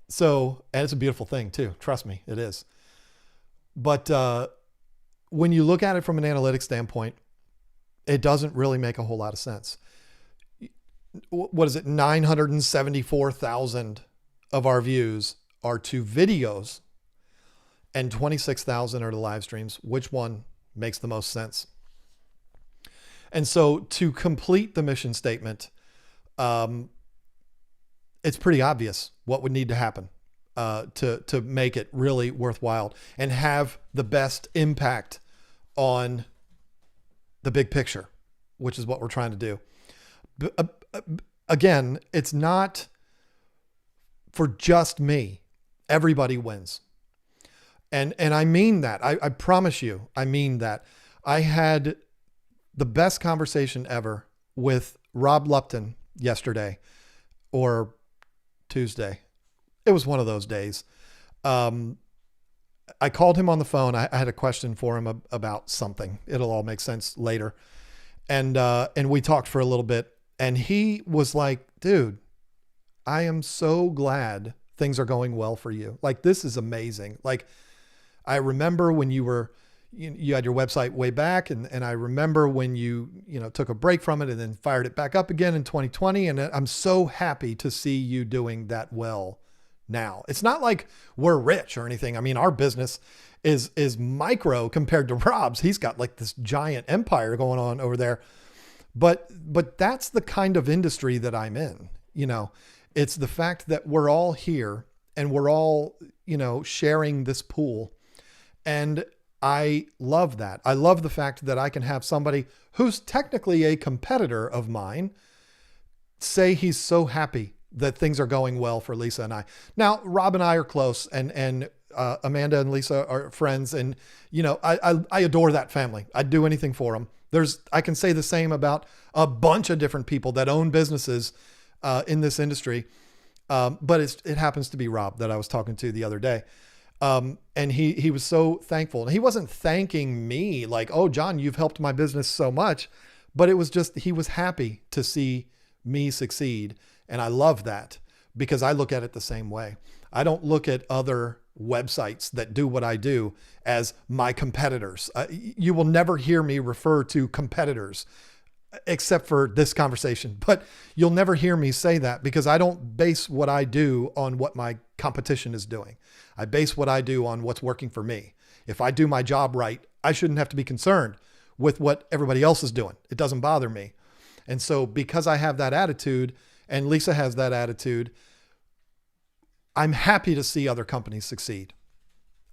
S1: So, and it's a beautiful thing too. Trust me, it is. But when you look at it from an analytics standpoint, it doesn't really make a whole lot of sense. What is it? 974,000 of our views are to videos and 26,000 are to live streams. Which one makes the most sense? And so to complete the mission statement, it's pretty obvious what would need to happen to make it really worthwhile and have the best impact on the big picture, which is what we're trying to do. Again, it's not for just me. Everybody wins. And I mean that. I promise you, I mean that. I had the best conversation ever with Rob Lupton yesterday, or Tuesday. It was one of those days. I called him on the phone. I had a question for him about something. It'll all make sense later. And we talked for a little bit, and he was like, dude, I am so glad things are going well for you. Like, this is amazing. Like, I remember when you had your website way back, and I remember when you took a break from it and then fired it back up again in 2020. And I'm so happy to see you doing that well now. It's not like we're rich or anything. I mean, our business is micro compared to Rob's. He's got like this giant empire going on over there. But that's the kind of industry that I'm in. It's the fact that we're all here and we're all, sharing this pool. And I love that. I love the fact that I can have somebody who's technically a competitor of mine say he's so happy that things are going well for Lisa and I. Now, Rob and I are close, and Amanda and Lisa are friends. And, I adore that family. I'd do anything for them. I can say the same about a bunch of different people that own businesses in this industry. But it happens to be Rob that I was talking to the other day. And he was so thankful, and he wasn't thanking me like, oh, John, you've helped my business so much, but it was just, he was happy to see me succeed. And I love that, because I look at it the same way. I don't look at other websites that do what I do as my competitors. You will never hear me refer to competitors except for this conversation, but you'll never hear me say that, because I don't base what I do on what my competition is doing. I base what I do on what's working for me. If I do my job right, I shouldn't have to be concerned with what everybody else is doing. It doesn't bother me. And so because I have that attitude, and Lisa has that attitude, I'm happy to see other companies succeed.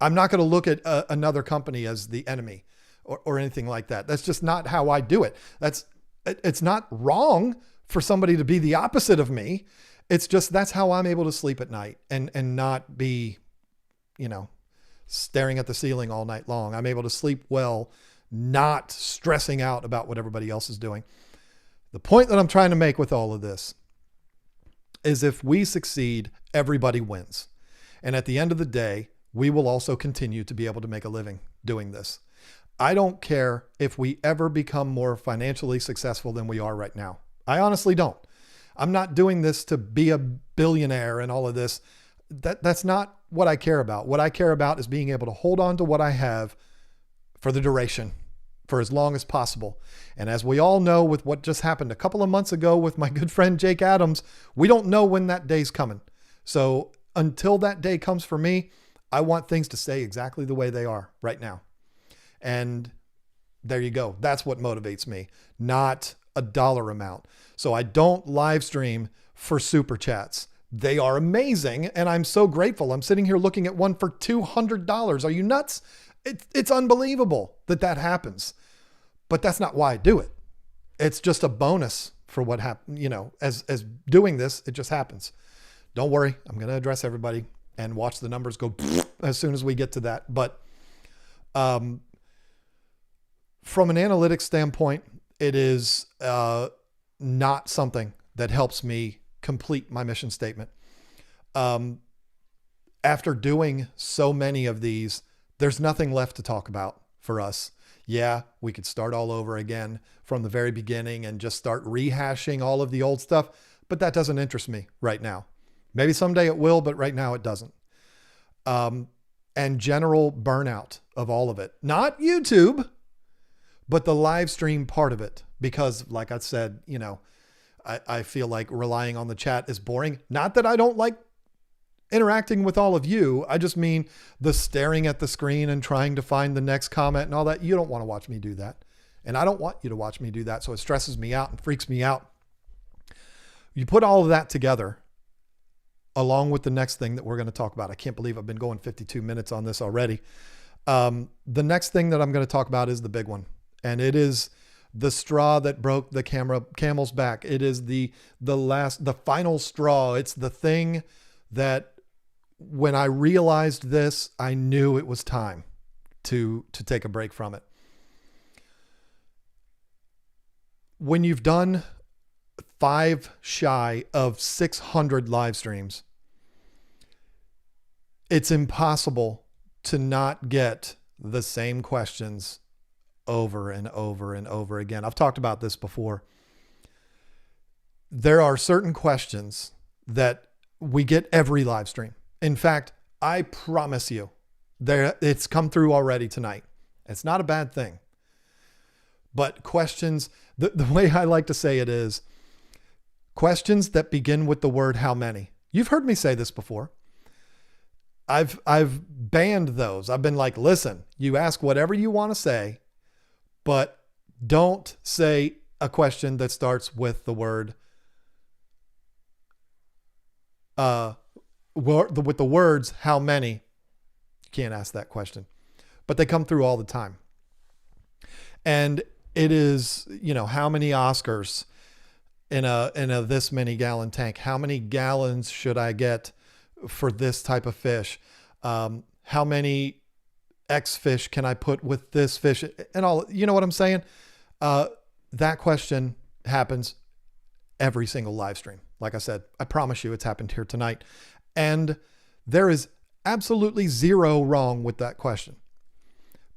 S1: I'm not going to look at another company as the enemy or anything like that. That's just not how I do it. It's not wrong for somebody to be the opposite of me. It's just, that's how I'm able to sleep at night and not be, staring at the ceiling all night long. I'm able to sleep well, not stressing out about what everybody else is doing. The point that I'm trying to make with all of this is, if we succeed, everybody wins. And at the end of the day, we will also continue to be able to make a living doing this. I don't care if we ever become more financially successful than we are right now. I honestly don't. I'm not doing this to be a billionaire and all of this. That's not what I care about. What I care about is being able to hold on to what I have for the duration, for as long as possible. And as we all know, with what just happened a couple of months ago with my good friend Jake Adams, we don't know when that day's coming. So until that day comes for me, I want things to stay exactly the way they are right now. And there you go. That's what motivates me, not a dollar amount. So I don't live stream for super chats. They are amazing. And I'm so grateful. I'm sitting here looking at one for $200. Are you nuts? It's unbelievable that happens, but that's not why I do it. It's just a bonus for what happened. As doing this, it just happens. Don't worry. I'm going to address everybody and watch the numbers go as soon as we get to that. But, from an analytics standpoint, it is, not something that helps me complete my mission statement. After doing so many of these, there's nothing left to talk about for us. Yeah, we could start all over again from the very beginning and just start rehashing all of the old stuff, but that doesn't interest me right now. Maybe someday it will, but right now it doesn't. And general burnout of all of it, not YouTube, but the live stream part of it, because like I said, I feel like relying on the chat is boring. Not that I don't like interacting with all of you. I just mean the staring at the screen and trying to find the next comment and all that. You don't want to watch me do that. And I don't want you to watch me do that. So it stresses me out and freaks me out. You put all of that together along with the next thing that we're going to talk about. I can't believe I've been going 52 minutes on this already. The next thing that I'm going to talk about is the big one. And it is the straw that broke the camel's back. It is the final straw. It's the thing that when I realized this, I knew it was time to take a break from it. When you've done 5 shy of 600 live streams, it's impossible to not get the same questions over and over and over again. I've talked about this before. There are certain questions that we get every live stream. In fact, I promise you, it's come through already tonight. It's not a bad thing. But questions, the way I like to say it is, questions that begin with the word how many. You've heard me say this before. I've banned those. I've been like, listen, you ask whatever you want to say, but don't say a question that starts with the word, with the words, how many. You can't ask that question, but they come through all the time. And it is, how many Oscars in a this many gallon tank? How many gallons should I get for this type of fish? How many X fish can I put with this fish and all? You know what I'm saying? That question happens every single live stream. Like I said, I promise you it's happened here tonight. And there is absolutely zero wrong with that question,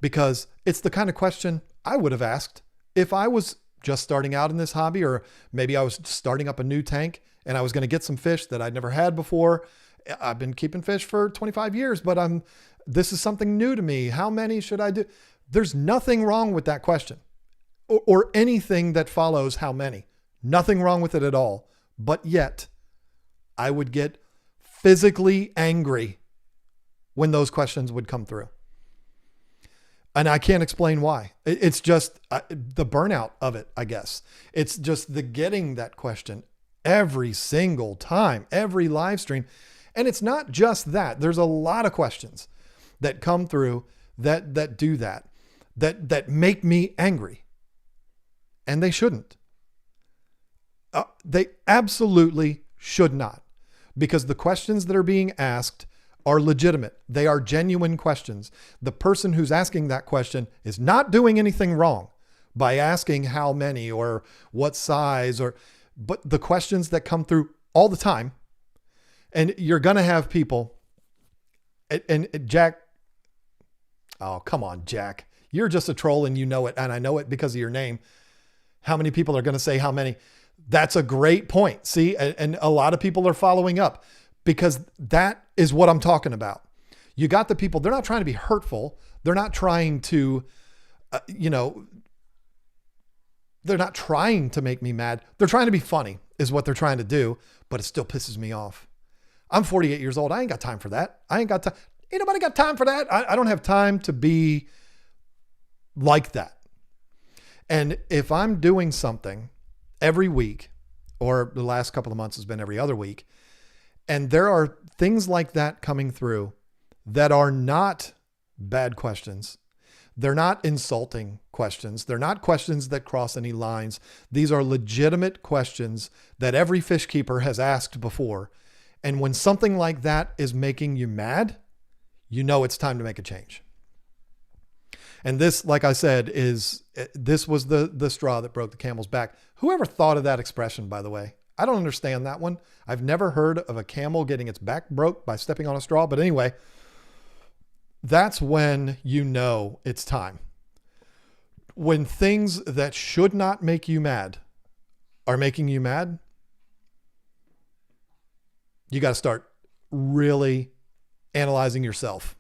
S1: because it's the kind of question I would have asked if I was just starting out in this hobby, or maybe I was starting up a new tank and I was going to get some fish that I'd never had before. I've been keeping fish for 25 years, but this is something new to me. How many should I do? There's nothing wrong with that question or anything that follows how many. Nothing wrong with it at all. But yet I would get physically angry when those questions would come through. And I can't explain why. It's just the burnout of it, I guess. It's just the getting that question every single time, every live stream. And it's not just that. There's a lot of questions that come through that do that make me angry. And they shouldn't. They absolutely should not, because the questions that are being asked are legitimate. They are genuine questions. The person who's asking that question is not doing anything wrong by asking how many or what size, but the questions that come through all the time. And you're going to have people and Jack. Oh, come on, Jack. You're just a troll and you know it. And I know it because of your name. How many people are going to say how many? That's a great point. See, and a lot of people are following up, because that is what I'm talking about. You got the people, they're not trying to be hurtful. They're not trying to, they're not trying to make me mad. They're trying to be funny is what they're trying to do, but it still pisses me off. I'm 48 years old. I ain't got time for that. I ain't got time. Ain't nobody got time for that. I don't have time to be like that. And if I'm doing something every week, or the last couple of months has been every other week, And there are things like that coming through that are not bad questions. They're not insulting questions. They're not questions that cross any lines. These are legitimate questions that every fish keeper has asked before. And when something like that is making you mad, you know it's time to make a change. And this, like I said, this was the straw that broke the camel's back. Whoever thought of that expression, by the way? I don't understand that one. I've never heard of a camel getting its back broke by stepping on a straw. But anyway, that's when you know it's time. When things that should not make you mad are making you mad, you got to start really analyzing yourself.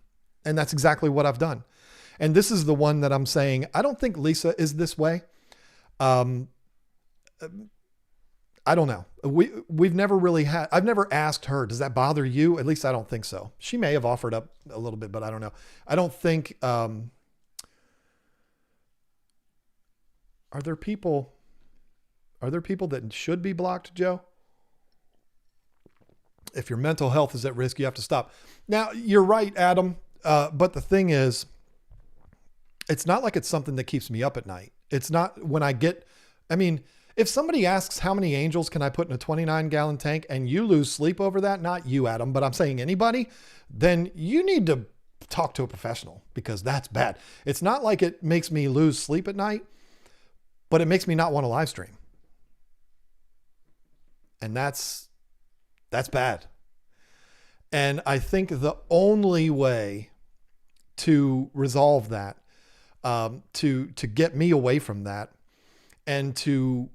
S1: And that's exactly what I've done. And this is the one that I'm saying, I don't think Lisa is this way. I don't know. We've never really had, I've never asked her, does that bother you? At least I don't think so. She may have offered up a little bit, but I don't know. I don't think, are there people that should be blocked, Joe? If your mental health is at risk, you have to stop. Now, you're right, Adam. But the thing is, it's not like it's something that keeps me up at night. It's not when if somebody asks how many angels can I put in a 29-gallon tank and you lose sleep over that, not you, Adam, but I'm saying anybody, then you need to talk to a professional because that's bad. It's not like it makes me lose sleep at night, but it makes me not want to live stream. And that's bad. And I think the only way to resolve that, to get me away from that, and to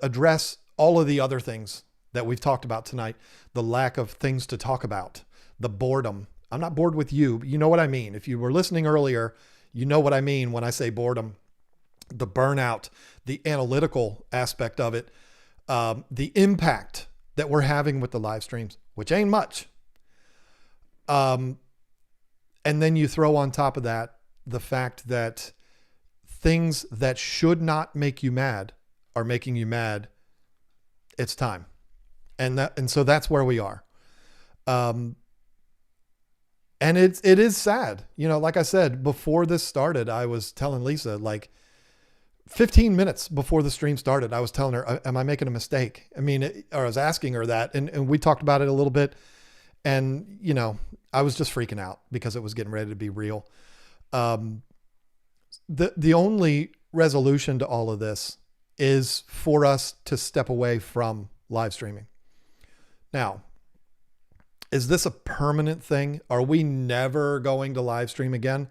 S1: address all of the other things that we've talked about tonight, the lack of things to talk about, the boredom. I'm not bored with you, but you know what I mean. If you were listening earlier, you know what I mean when I say boredom, the burnout, the analytical aspect of it, the impact that we're having with the live streams, which ain't much. And then you throw on top of that the fact that things that should not make you mad are making you mad. It's time. And so that's where we are. And it is sad. You know, like I said, before this started, I was telling Lisa, like 15 minutes before the stream started, I was telling her, am I making a mistake? Or I was asking her that, and we talked about it a little bit. And, you know, I was just freaking out because it was getting ready to be real. The only resolution to all of this is for us to step away from live streaming. Now, is this a permanent thing? Are we never going to live stream again?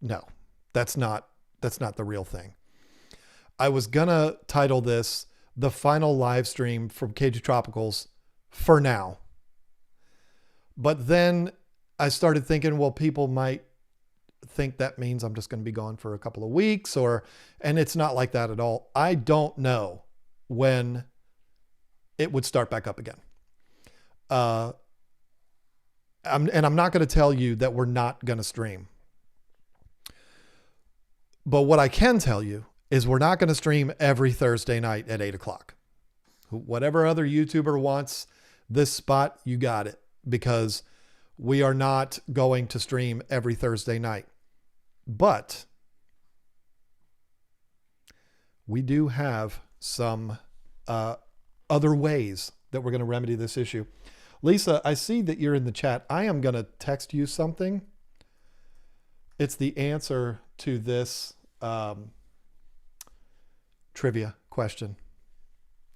S1: No, that's not the real thing. I was gonna title this the final live stream from KGTropicals for now. But then I started thinking, well, people might think that means I'm just going to be gone for a couple of weeks, and it's not like that at all. I don't know when it would start back up again. I'm not going to tell you that we're not going to stream. But what I can tell you is we're not going to stream every Thursday night at 8:00. Whatever other YouTuber wants this spot, you got it, because we are not going to stream every Thursday night. But we do have some other ways that we're going to remedy this issue. Lisa, I see that you're in the chat. I am going to text you something. It's the answer to this trivia question.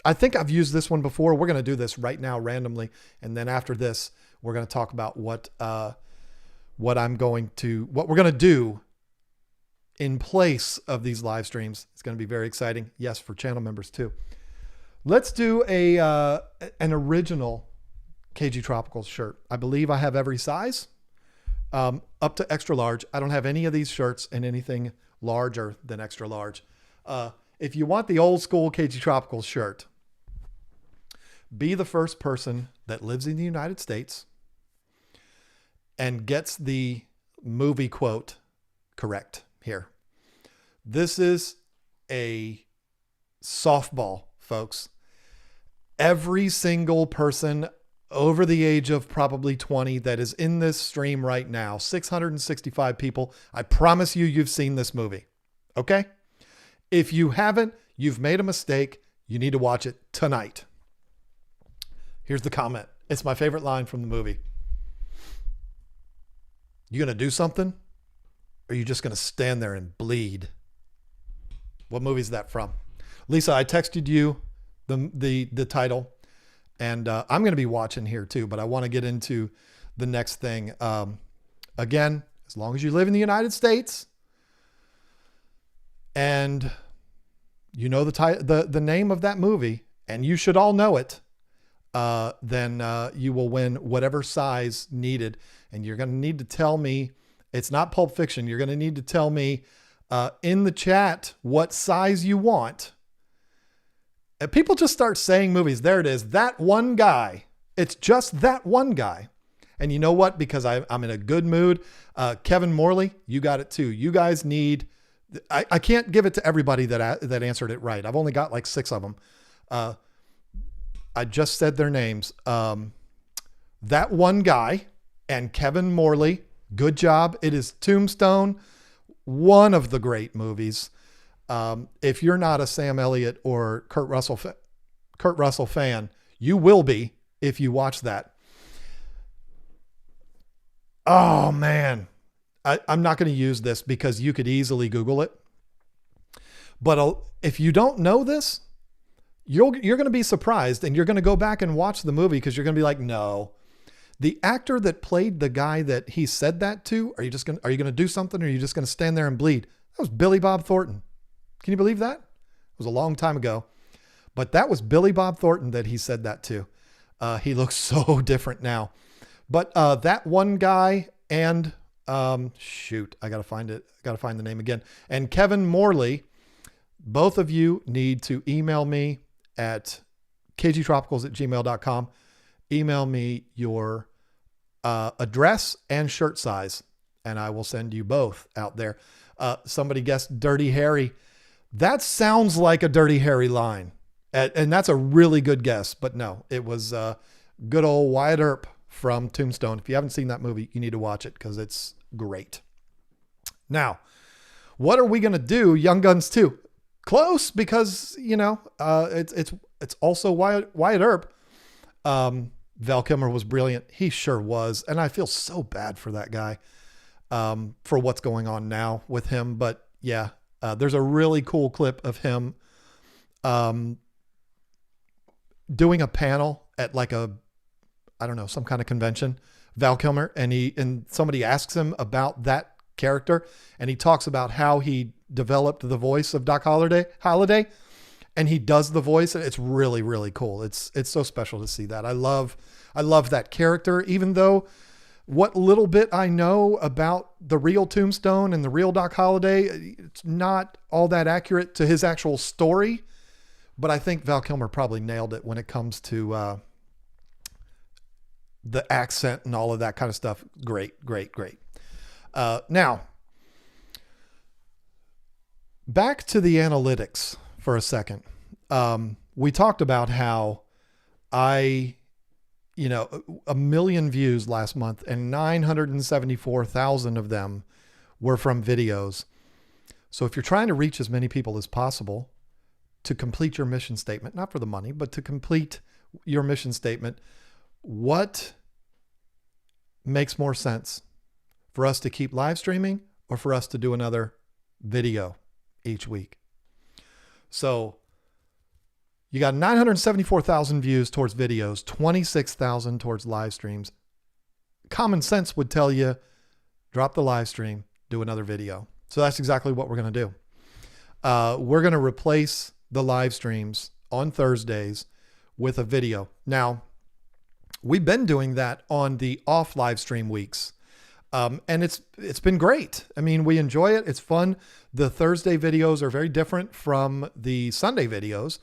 S1: I think I've used this one before. We're going to do this right now randomly. And then after this, we're going to talk about what we're going to do in place of these live streams. It's going to be very exciting. Yes, for channel members too. Let's do an original KGTropicals shirt. I believe I have every size up to extra large. I don't have any of these shirts in anything larger than extra large. If you want the old school KGTropicals shirt, be the first person that lives in the United States and gets the movie quote correct here. This is a softball, folks. every single person over the age of probably 20 that is in this stream right now, 665 people, I promise you, you've seen this movie. Okay? If you haven't, you've made a mistake. You need to watch it tonight. Here's the comment. It's my favorite line from the movie. You going to do something? Or are you just going to stand there and bleed? What movie is that from? Lisa, I texted you the title, and I'm going to be watching here too, but I want to get into the next thing. Again, as long as you live in the United States and you know the name of that movie, and you should all know it, then you will win whatever size needed. And you're going to need to tell me, it's not Pulp Fiction. You're going to need to tell me in the chat what size you want. And people just start saying movies. There it is. That one guy. It's just that one guy. And you know what? Because I'm in a good mood. Kevin Morley, you got it too. You guys need, I can't give it to everybody that answered it right. I've only got like 6 of them. I just said their names. That one guy and Kevin Morley. Good job. It is Tombstone. One of the great movies. If you're not a Sam Elliott or Kurt Russell fan, you will be if you watch that. Oh man, I'm not going to use this because you could easily Google it. But if you don't know this, you're going to be surprised, and you're going to go back and watch the movie because you're going to be like, no. The actor that played the guy that he said that to, are you going to do something, or are you just going to stand there and bleed? That was Billy Bob Thornton. Can you believe that? It was a long time ago, but that was Billy Bob Thornton that he said that to. He looks so different now, but that one guy and shoot, I got to find it. I got to find the name again. And Kevin Morley, both of you need to email me at kgtropicals@gmail.com. Email me your address and shirt size, and I will send you both out there. Somebody guessed Dirty Harry. That sounds like a Dirty Harry line. And that's a really good guess, but no, it was good old Wyatt Earp from Tombstone. If you haven't seen that movie, you need to watch it because it's great. Now, what are we going to do? Young Guns 2. Close, because, it's also Wyatt Earp. Val Kilmer was brilliant. He sure was. And I feel so bad for that guy, for what's going on now with him. But yeah, there's a really cool clip of him, doing a panel at like some kind of convention, Val Kilmer. And somebody asks him about that character. And he talks about how he developed the voice of Doc Holliday. And he does the voice, and it's really, really cool. It's so special to see that. I love that character, even though what little bit I know about the real Tombstone and the real Doc Holliday, it's not all that accurate to his actual story. But I think Val Kilmer probably nailed it when it comes to the accent and all of that kind of stuff. Great. Now, back to the analytics for a second. We talked about how a million views last month, and 974,000 of them were from videos. So if you're trying to reach as many people as possible to complete your mission statement, not for the money, but to complete your mission statement, what makes more sense for us to keep live streaming or for us to do another video each week? So you got 974,000 views towards videos, 26,000 towards live streams. Common sense would tell you, drop the live stream, do another video. So that's exactly what we're going to do. We're going to replace the live streams on Thursdays with a video. Now, we've been doing that on the off live stream weeks. And it's been great. I mean, we enjoy it. It's fun. The Thursday videos are very different from the Sunday videos.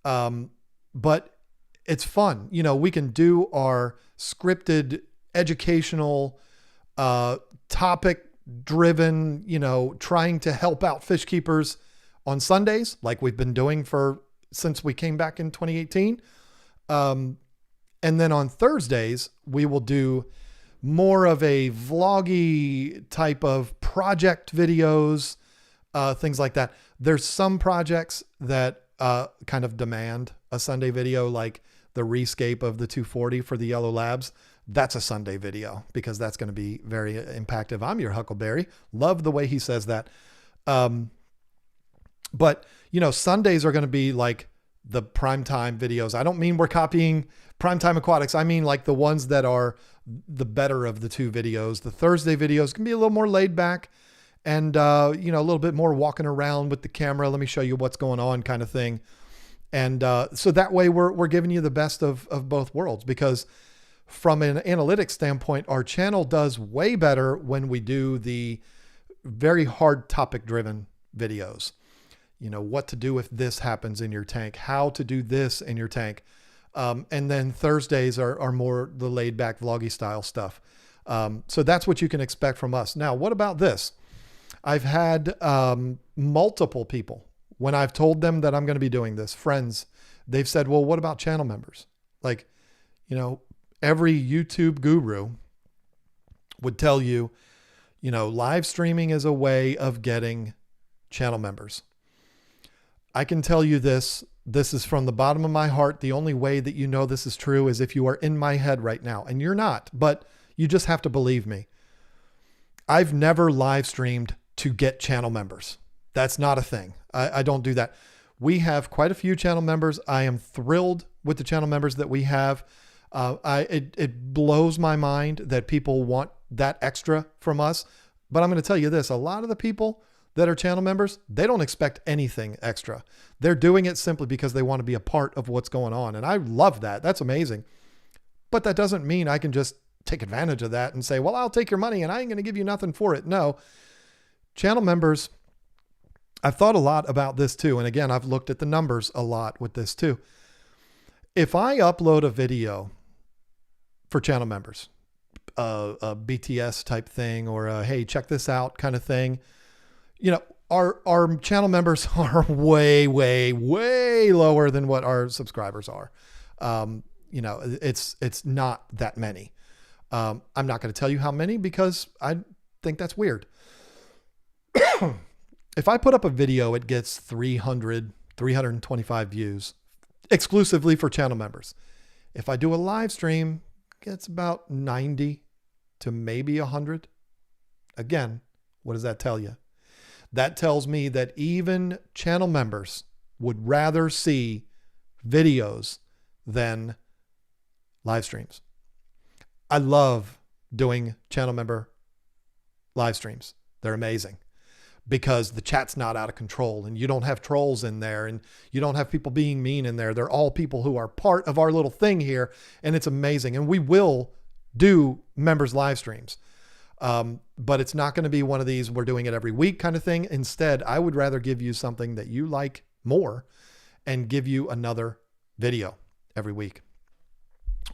S1: But it's fun. We can do our scripted, educational, topic driven, trying to help out fish keepers on Sundays, like we've been doing since we came back in 2018. And then on Thursdays, we will do more of a vloggy type of project videos, things like that. There's some projects that kind of demand a Sunday video, like the rescape of the 240 for the Yellow Labs. That's a Sunday video because that's going to be very impactful. I'm your Huckleberry. Love the way he says that. But Sundays are going to be like the primetime videos. I don't mean we're copying Primetime Aquatics. I mean like the ones that are the better of the two videos. The Thursday videos can be a little more laid back and, a little bit more walking around with the camera. Let me show you what's going on kind of thing. And so that way we're giving you the best of both worlds, because from an analytics standpoint, our channel does way better when we do the very hard topic driven videos. What to do if this happens in your tank, how to do this in your tank. And then Thursdays are more the laid back vloggy style stuff. So that's what you can expect from us. Now, what about this? I've had multiple people, when I've told them that I'm going to be doing this, friends, they've said, well, what about channel members? Like, every YouTube guru would tell you, live streaming is a way of getting channel members. I can tell you this is from the bottom of my heart. The only way that this is true is if you are in my head right now, and you're not, but you just have to believe me. I've never live streamed to get channel members. That's not a thing. I don't do that. We have quite a few channel members. I am thrilled with the channel members that we have. It blows my mind that people want that extra from us. But I'm going to tell you this, a lot of the people that are channel members, they don't expect anything extra. They're doing it simply because they want to be a part of what's going on. And I love that. That's amazing. But that doesn't mean I can just take advantage of that and say, well, I'll take your money and I ain't going to give you nothing for it. No, channel members, I've thought a lot about this too. And again, I've looked at the numbers a lot with this too. If I upload a video for channel members, a BTS type thing, or a, hey, check this out kind of thing, our channel members are way, way, way lower than what our subscribers are. It's not that many. I'm not going to tell you how many because I think that's weird. If I put up a video, it gets 300, 325 views exclusively for channel members. If I do a live stream, it gets about 90 to maybe 100. Again, what does that tell you? That tells me that even channel members would rather see videos than live streams. I love doing channel member live streams. They're amazing because the chat's not out of control and you don't have trolls in there and you don't have people being mean in there. They're all people who are part of our little thing here, and it's amazing. And we will do members live streams. But it's not going to be one of these, we're doing it every week kind of thing. Instead, I would rather give you something that you like more and give you another video every week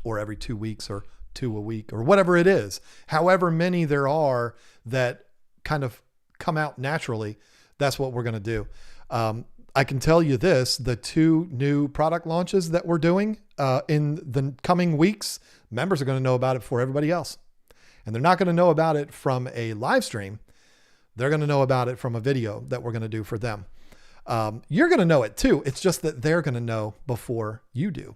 S1: or every 2 weeks or 2 a week or whatever it is. However many there are that kind of come out naturally, that's what we're going to do. I can tell you this, the 2 new product launches that we're doing in the coming weeks, members are going to know about it before everybody else. And they're not going to know about it from a live stream. They're going to know about it from a video that we're going to do for them. You're going to know it too. It's just that they're going to know before you do.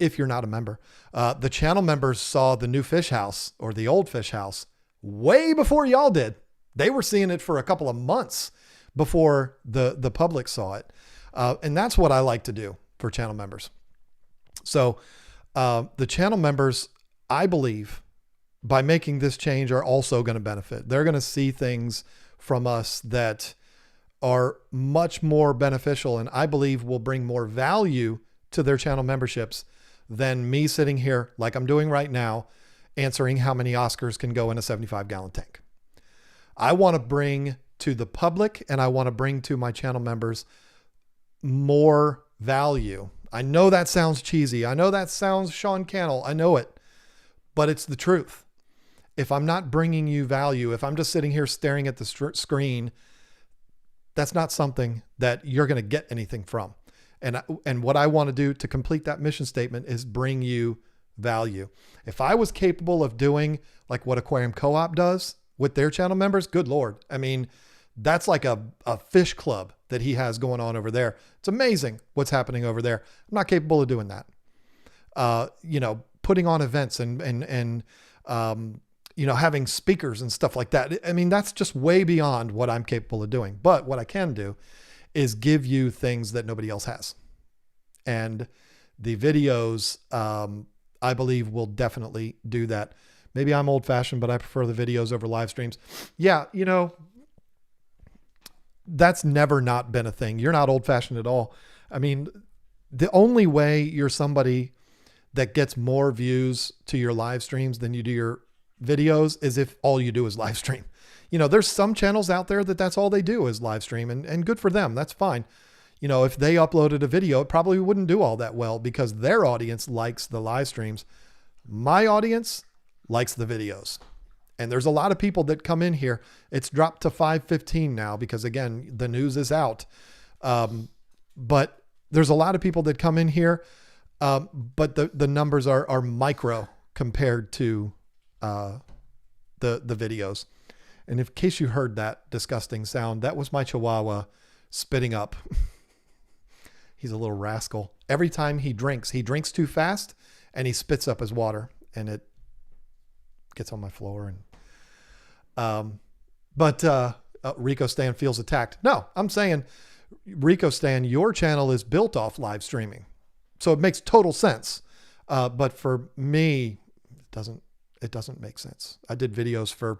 S1: If you're not a member, the channel members saw the new fish house or the old fish house way before y'all did. They were seeing it for a couple of months before the public saw it. And that's what I like to do for channel members. So the channel members, I believe, by making this change are also going to benefit. They're going to see things from us that are much more beneficial and I believe will bring more value to their channel memberships than me sitting here like I'm doing right now, answering how many Oscars can go in a 75-gallon tank. I want to bring to the public and I want to bring to my channel members more value. I know that sounds cheesy. I know that sounds Sean Cannell. I know it, but it's the truth. If I'm not bringing you value, if I'm just sitting here staring at the screen, that's not something that you're going to get anything from. And what I want to do to complete that mission statement is bring you value. If I was capable of doing like what Aquarium Co-op does with their channel members, good Lord. I mean, that's like a fish club that he has going on over there. It's amazing what's happening over there. I'm not capable of doing that. Putting on events and having speakers and stuff like that. I mean, that's just way beyond what I'm capable of doing. But what I can do is give you things that nobody else has. And the videos, I believe, will definitely do that. Maybe I'm old fashioned, but I prefer the videos over live streams. Yeah. That's never not been a thing. You're not old fashioned at all. I mean, the only way you're somebody that gets more views to your live streams than you do your videos is if all you do is live stream. There's some channels out there that's all they do is live stream, and good for them. That's fine. If they uploaded a video, it probably wouldn't do all that well because their audience likes the live streams. My audience likes the videos. And there's a lot of people that come in here. It's dropped to 515 now because, again, the news is out. But there's a lot of people that come in here, but the numbers are micro compared to the videos. And in case you heard that disgusting sound, that was my Chihuahua spitting up. He's a little rascal. Every time he drinks too fast and he spits up his water and it gets on my floor. And Rico Stan feels attacked. No, I'm saying, Rico Stan, your channel is built off live streaming. So it makes total sense. But for me, it doesn't make sense. I did videos for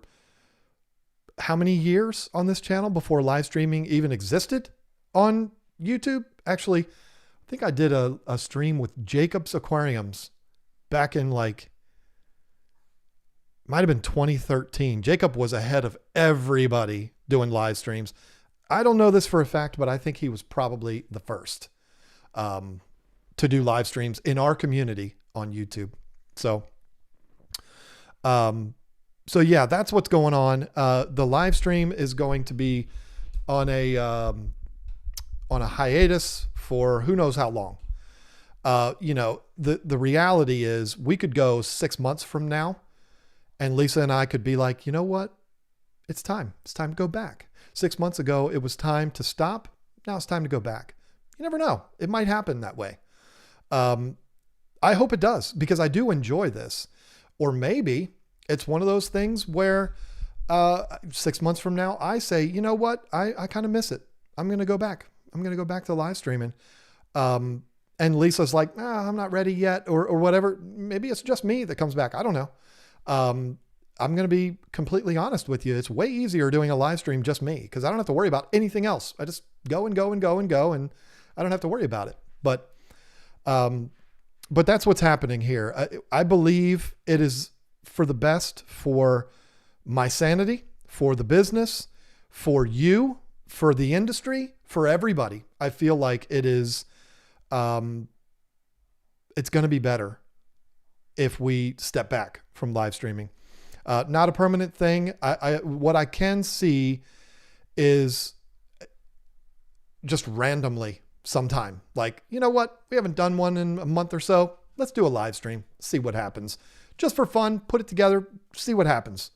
S1: how many years on this channel before live streaming even existed on YouTube? Actually, I think I did a stream with Jacob's Aquariums back in might have been 2013. Jacob was ahead of everybody doing live streams. I don't know this for a fact, but I think he was probably the first to do live streams in our community on YouTube. So yeah, that's what's going on. The live stream is going to be on a hiatus for who knows how long. The reality is we could go 6 months from now and Lisa and I could be like, you know what? It's time. It's time to go back. 6 months ago, it was time to stop. Now it's time to go back. You never know. It might happen that way. I hope it does because I do enjoy this. Or maybe it's one of those things where 6 months from now, I say, you know what? I kind of miss it. I'm going to go back. I'm going to go back to live streaming. And Lisa's like, I'm not ready yet or whatever. Maybe it's just me that comes back. I don't know. I'm going to be completely honest with you. It's way easier doing a live stream, just me, because I don't have to worry about anything else. I just go and go and go and go, and I don't have to worry about it. But that's what's happening here. I believe it is for the best for my sanity, for the business, for you, for the industry, for everybody. I feel like it is, it's going to be better if we step back from live streaming. Not a permanent thing. What I can see is just randomly sometime, like, you know what? We haven't done one in a month or so. Let's do a live stream, see what happens. Just for fun, put it together, see what happens.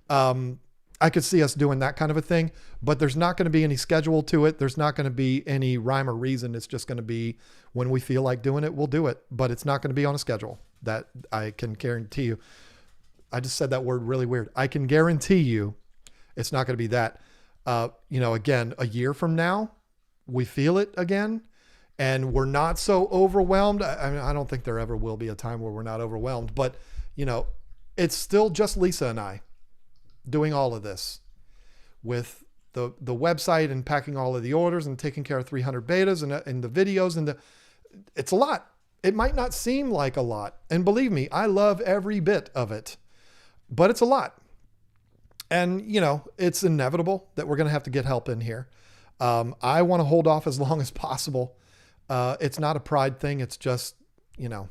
S1: I could see us doing that kind of a thing, but there's not going to be any schedule to it. There's not going to be any rhyme or reason. It's just going to be when we feel like doing it, we'll do it, but it's not going to be on a schedule. That I can guarantee you. I just said that word really weird. I can guarantee you it's not going to be that. Again, a year from now, we feel it again and we're not so overwhelmed. I don't think there ever will be a time where we're not overwhelmed, but it's still just Lisa and I doing all of this with the website and packing all of the orders and taking care of 300 betas and the videos it's a lot. It might not seem like a lot. And believe me, I love every bit of it, but it's a lot. And it's inevitable that we're going to have to get help in here. I want to hold off as long as possible. It's not a pride thing. It's just, but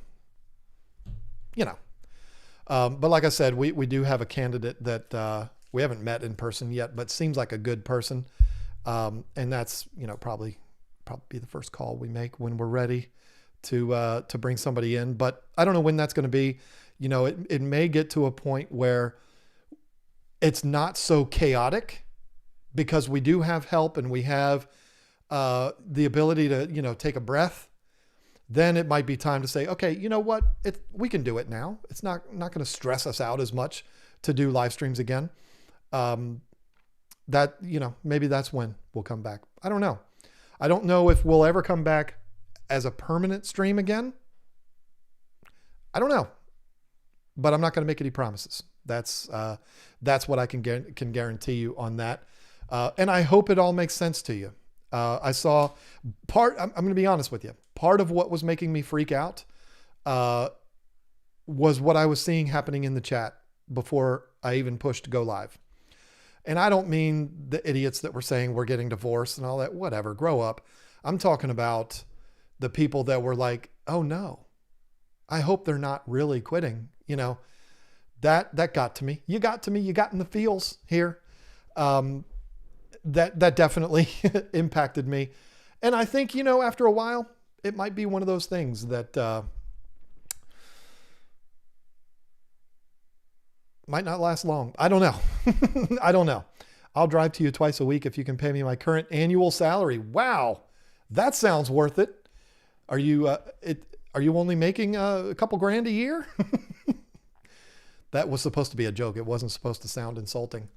S1: like I said, we do have a candidate that, we haven't met in person yet, but seems like a good person. And that's, probably probably be the first call we make when we're ready to bring somebody in. But I don't know when that's going to be. You know, it may get to a point where it's not so chaotic because we do have help and we have the ability to, you know, take a breath. Then it might be time to say, okay, you know what? We can do it now. It's not going to stress us out as much to do live streams again. That, you know, maybe that's when we'll come back. I don't know. I don't know if we'll ever come back as a permanent stream again. I don't know, but I'm not going to make any promises. That's what I can guarantee you on that. And I hope it all makes sense to you. I saw I'm going to be honest with you. Part of what was making me freak out was what I was seeing happening in the chat before I even pushed go live. And I don't mean the idiots that were saying we're getting divorced and all that, whatever, grow up. I'm talking about the people that were like, oh no, I hope they're not really quitting. You know, that got to me. You got to me. You got in the feels here. That definitely impacted me. And I think, you know, after a while, it might be one of those things that might not last long. I don't know. I don't know. I'll drive to you twice a week if you can pay me my current annual salary. Wow. That sounds worth it. Are you only making a couple grand a year? That was supposed to be a joke. It wasn't supposed to sound insulting.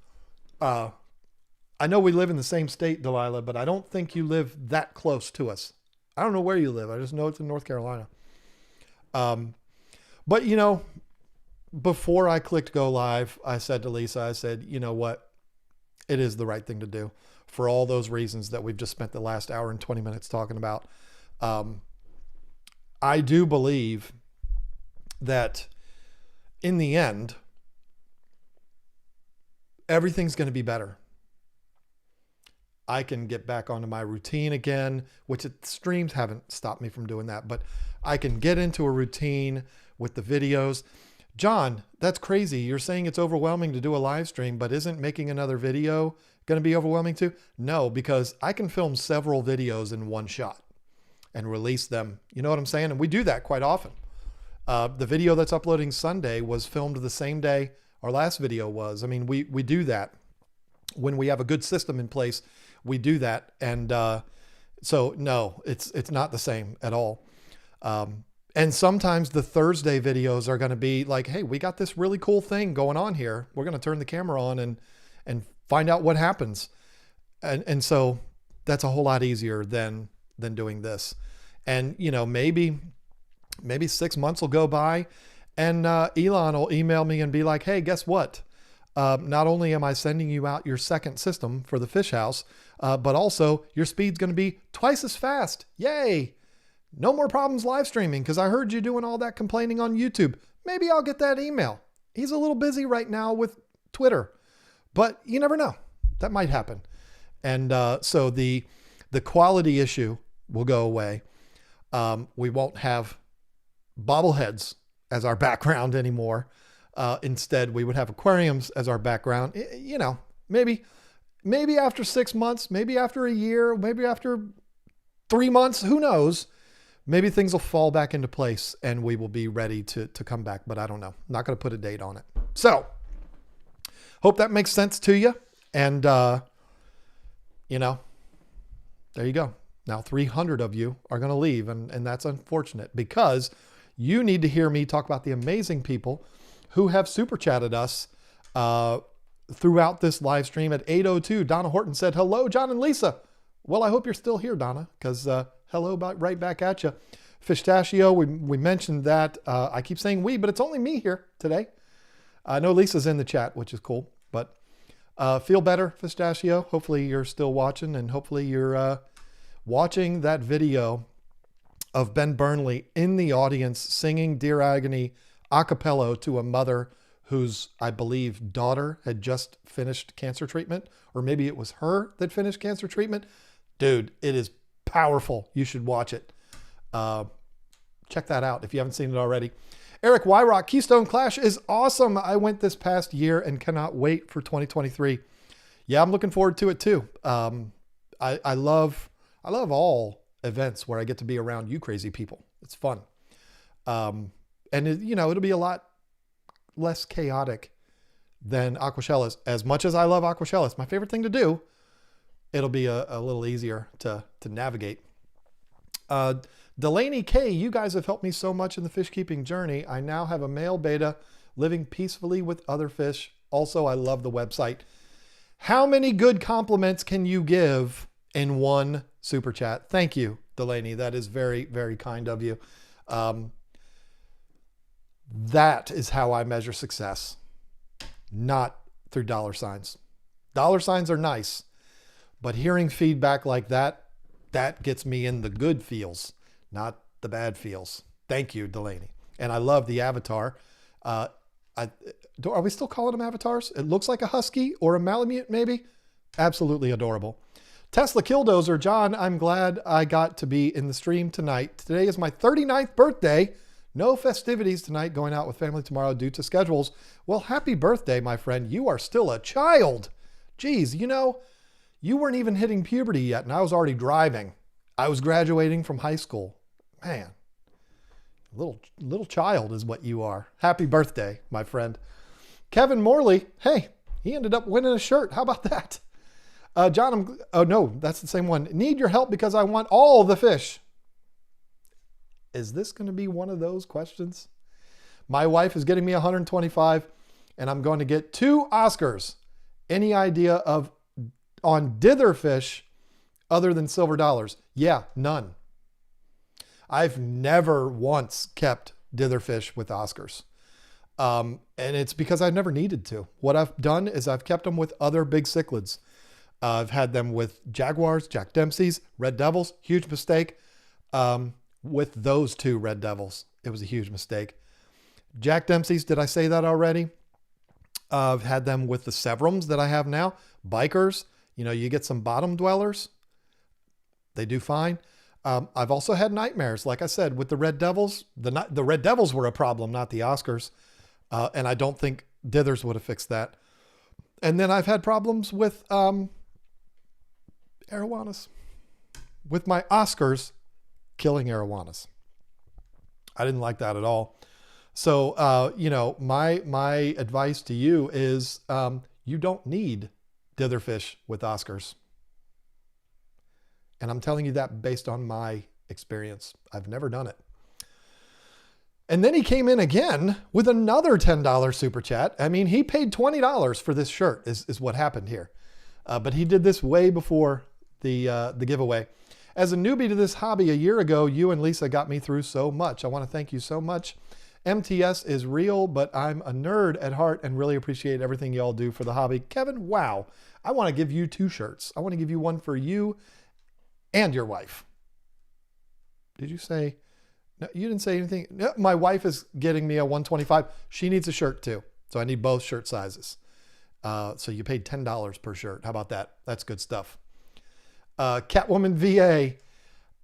S1: I know we live in the same state, Delilah, but I don't think you live that close to us. I don't know where you live. I just know it's in North Carolina. But you know, before I clicked go live, I said to Lisa, I said, you know what? It is the right thing to do for all those reasons that we've just spent the last hour and 20 minutes talking about. I do believe that in the end, everything's going to be better. I can get back onto my routine again, which streams haven't stopped me from doing that, but I can get into a routine with the videos. John, that's crazy. You're saying it's overwhelming to do a live stream, but isn't making another video going to be overwhelming too? No, because I can film several videos in one shot and release them. You know what I'm saying? And we do that quite often. The video that's uploading Sunday was filmed the same day our last video was. I mean, we do that. When we have a good system in place, we do that. And so no, it's not the same at all. And sometimes the Thursday videos are going to be like, hey, we got this really cool thing going on here. We're going to turn the camera on and find out what happens. And so that's a whole lot easier than doing this. And, you know, maybe 6 months will go by and Elon will email me and be like, hey, guess what? Not only am I sending you out your second system for the fish house, but also your speed's going to be twice as fast. Yay. No more problems live streaming because I heard you doing all that complaining on YouTube. Maybe I'll get that email. He's a little busy right now with Twitter, but you never know. That might happen. And so the quality issue will go away. We won't have bobbleheads as our background anymore. Instead, we would have aquariums as our background. You know, maybe after 6 months, maybe after a year, maybe after 3 months, who knows? Maybe things will fall back into place and we will be ready to come back, but I don't know. I'm not going to put a date on it. So hope that makes sense to you. And, you know, there you go. Now 300 of you are going to leave. And that's unfortunate because you need to hear me talk about the amazing people who have super chatted us throughout this live stream at 8:02. Donna Horton said, hello, John and Lisa. Well, I hope you're still here, Donna, because hello, right back at you. Fistachio, we mentioned that. I keep saying we, but it's only me here today. I know Lisa's in the chat, which is cool, but feel better, Fistachio. Hopefully you're still watching, and hopefully you're watching that video of Ben Burnley in the audience singing Dear Agony a cappella to a mother whose, I believe, daughter had just finished cancer treatment, or maybe it was her that finished cancer treatment. Dude, it is powerful. You should watch it. Check that out if you haven't seen it already. Eric Wyrock, Keystone Clash is awesome. I went this past year and cannot wait for 2023. Yeah, I'm looking forward to it too. I love all events where I get to be around you crazy people. It's fun. And it'll be a lot less chaotic than Aquashellas. As much as I love Aquashellas, my favorite thing to do, it'll be a little easier to navigate. Delaney K, you guys have helped me so much in the fish keeping journey. I now have a male beta living peacefully with other fish. Also, I love the website. How many good compliments can you give in one super chat? Thank you, Delaney. That is very, very kind of you. That is how I measure success, not through dollar signs. Dollar signs are nice, but hearing feedback like that gets me in the good feels, not the bad feels. Thank you, Delaney. And I love the avatar. Are we still calling them avatars? It looks like a husky or a Malamute, maybe. Absolutely adorable. Tesla Killdozer, John, I'm glad I got to be in the stream tonight. Today is my 39th birthday. No festivities tonight, going out with family tomorrow due to schedules. Well, happy birthday, my friend. You are still a child. Geez, you weren't even hitting puberty yet, and I was already driving. I was graduating from high school. Man, little child is what you are. Happy birthday, my friend. Kevin Morley, hey, he ended up winning a shirt. How about that? John, oh no, that's the same one. Need your help because I want all the fish. Is this going to be one of those questions? My wife is getting me 125 and I'm going to get 2 Oscars. Any idea on dither fish other than silver dollars? Yeah, none. I've never once kept dither fish with Oscars. And it's because I've never needed to. What I've done is I've kept them with other big cichlids. I've had them with jaguars, Jack Dempsey's, red devils, huge mistake. With those 2 red devils, it was a huge mistake. Jack Dempsey's, did I say that already? I've had them with the Severums that I have now. Bikers, you get some bottom dwellers. They do fine. I've also had nightmares, like I said, with the red devils. The red devils were a problem, not the Oscars. And I don't think dithers would have fixed that. And then I've had problems with arowanas. With my Oscars killing arowanas. I didn't like that at all. So, my advice to you is you don't need dither fish with Oscars. And I'm telling you that based on my experience. I've never done it. And then he came in again with another $10 super chat. I mean, he paid $20 for this shirt is what happened here. But he did this way before the giveaway. As a newbie to this hobby a year ago, you and Lisa got me through so much. I want to thank you so much. MTS is real, but I'm a nerd at heart and really appreciate everything y'all do for the hobby. Kevin, wow. I want to give you 2 shirts. I want to give you one for you and your wife. Did you say? No, you didn't say anything. No, my wife is getting me a 125. She needs a shirt too. So I need both shirt sizes. So you paid $10 per shirt. How about that? That's good stuff. Catwoman VA,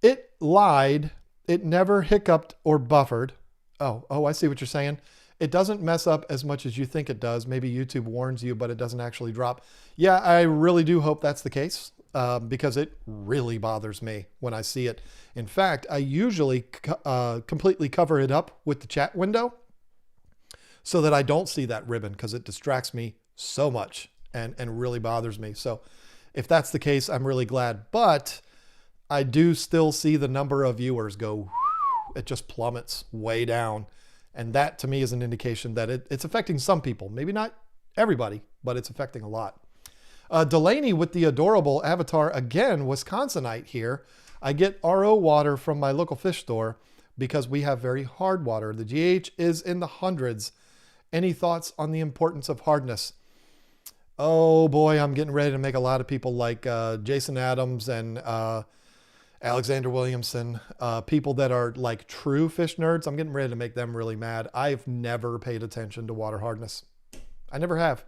S1: it lied. It never hiccuped or buffered. Oh, I see what you're saying. It doesn't mess up as much as you think it does. Maybe YouTube warns you, but it doesn't actually drop. Yeah, I really do hope that's the case because it really bothers me when I see it. In fact, I usually completely cover it up with the chat window so that I don't see that ribbon because it distracts me so much and really bothers me. So if that's the case, I'm really glad. But I do still see the number of viewers go, it just plummets way down. And that to me is an indication that it's affecting some people. Maybe not everybody, but it's affecting a lot. Delaney with the adorable avatar, again, Wisconsinite here. I get RO water from my local fish store because we have very hard water. The GH is in the hundreds. Any thoughts on the importance of hardness? Oh boy, I'm getting ready to make a lot of people like Jason Adams and Alexander Williamson, people that are like true fish nerds. I'm getting ready to make them really mad. I've never paid attention to water hardness. I never have.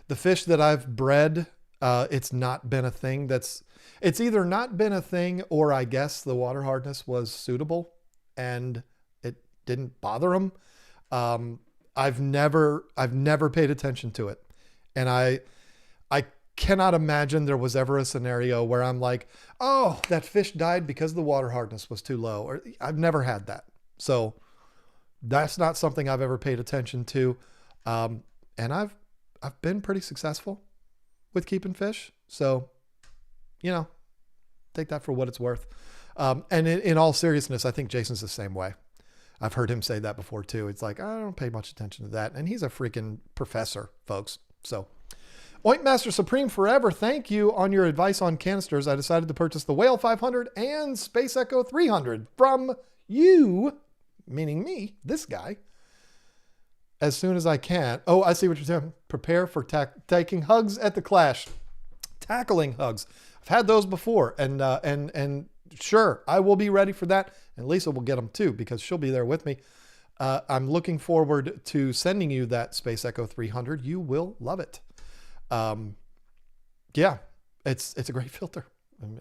S1: The fish that I've bred, it's not been a thing it's either not been a thing or I guess the water hardness was suitable and it didn't bother them. I've never paid attention to it. And I cannot imagine there was ever a scenario where I'm like, oh, that fish died because the water hardness was too low. Or I've never had that. So that's not something I've ever paid attention to. And I've been pretty successful with keeping fish. So, take that for what it's worth. And in all seriousness, I think Jason's the same way. I've heard him say that before too. It's like, I don't pay much attention to that. And he's a freaking professor, folks. So Ointmaster Supreme Forever, thank you on your advice on canisters. I decided to purchase the Whale 500 and Space Echo 300 from you, meaning me, this guy, as soon as I can. Oh, I see what you're saying. Prepare for taking hugs at the Clash. Tackling hugs. I've had those before, and sure, I will be ready for that. And Lisa will get them too, because she'll be there with me. I'm looking forward to sending you that Space Echo 300. You will love it. Yeah, it's a great filter.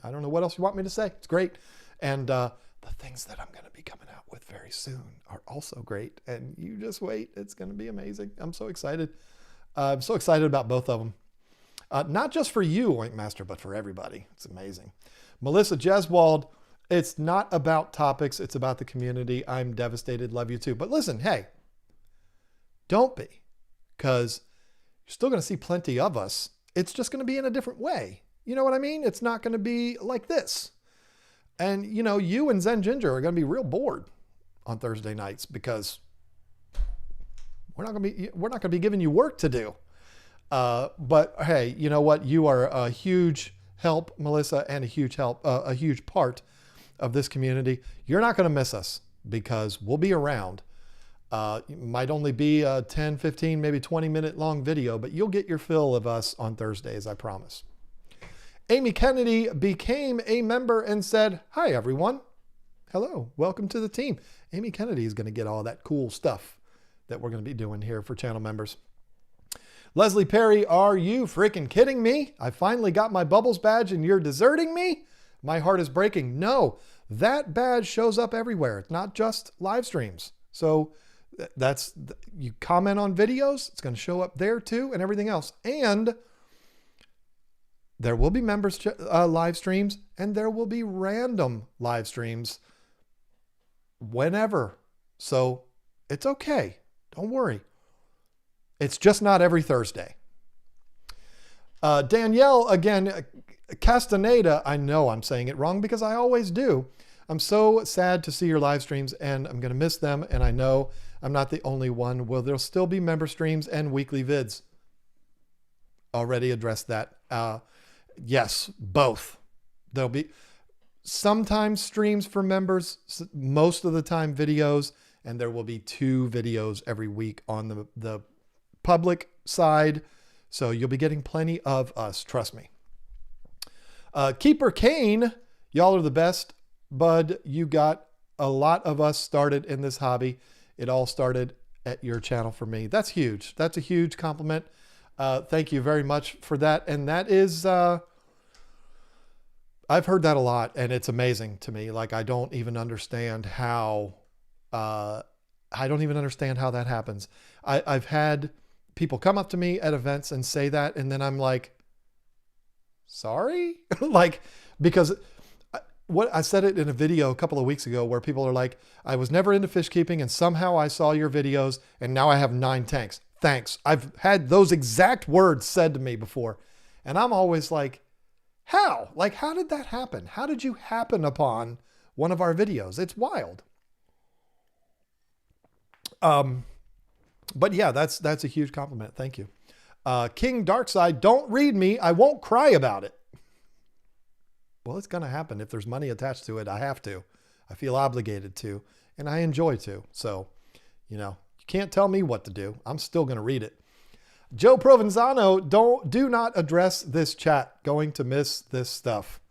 S1: I don't know what else you want me to say. It's great. And the things that I'm going to be coming out with very soon are also great. And you just wait. It's going to be amazing. I'm so excited. I'm so excited about both of them. Not just for you, Ointmaster, but for everybody. It's amazing. Melissa Jeswald, it's not about topics. It's about the community. I'm devastated. Love you too. But listen, hey, don't be, because you're still going to see plenty of us. It's just going to be in a different way. You know what I mean? It's not going to be like this. And, you and Zen Ginger are going to be real bored on Thursday nights, because we're not going to be giving you work to do. But hey, you know what? You are a huge help, Melissa, and a huge part of this community. You're not going to miss us, because we'll be around. It might only be a 10, 15, maybe 20-minute long video, but you'll get your fill of us on Thursdays, I promise. Amy Kennedy became a member and said, hi, everyone. Hello, welcome to the team. Amy Kennedy is going to get all that cool stuff that we're going to be doing here for channel members. Leslie Perry, are you freaking kidding me? I finally got my Bubbles badge and you're deserting me? My heart is breaking. No, that badge shows up everywhere. It's not just live streams. So you comment on videos, it's going to show up there too, and everything else. And there will be members live streams, and there will be random live streams whenever. So it's okay. Don't worry. It's just not every Thursday. Danielle, again, Castaneda, I know I'm saying it wrong because I always do. I'm so sad to see your live streams, and I'm going to miss them. And I know I'm not the only one. Well, there'll still be member streams and weekly vids. Already addressed that. Yes, both. There'll be sometimes streams for members, most of the time videos, and there will be 2 videos every week on the public side. So you'll be getting plenty of us. Trust me. Keeper Kane, y'all are the best. Bud, you got a lot of us started in this hobby. It all started at your channel for me. That's huge. That's a huge compliment. Thank you very much for that. And that is, I've heard that a lot, and it's amazing to me. Like, I don't even understand how that happens. I've had people come up to me at events and say that, and then I'm like, sorry? Like, because what I said it in a video a couple of weeks ago where people are like, I was never into fish keeping, and somehow I saw your videos and now I have 9 tanks. Thanks. I've had those exact words said to me before. And I'm always like, how? Like, how did that happen? How did you happen upon one of our videos? It's wild. But yeah, that's a huge compliment. Thank you. King Darkside, don't read me. I won't cry about it. Well, it's going to happen. If there's money attached to it, I have to. I feel obligated to, and I enjoy to. So, you can't tell me what to do. I'm still going to read it. Joe Provenzano, do not address this chat. Going to miss this stuff.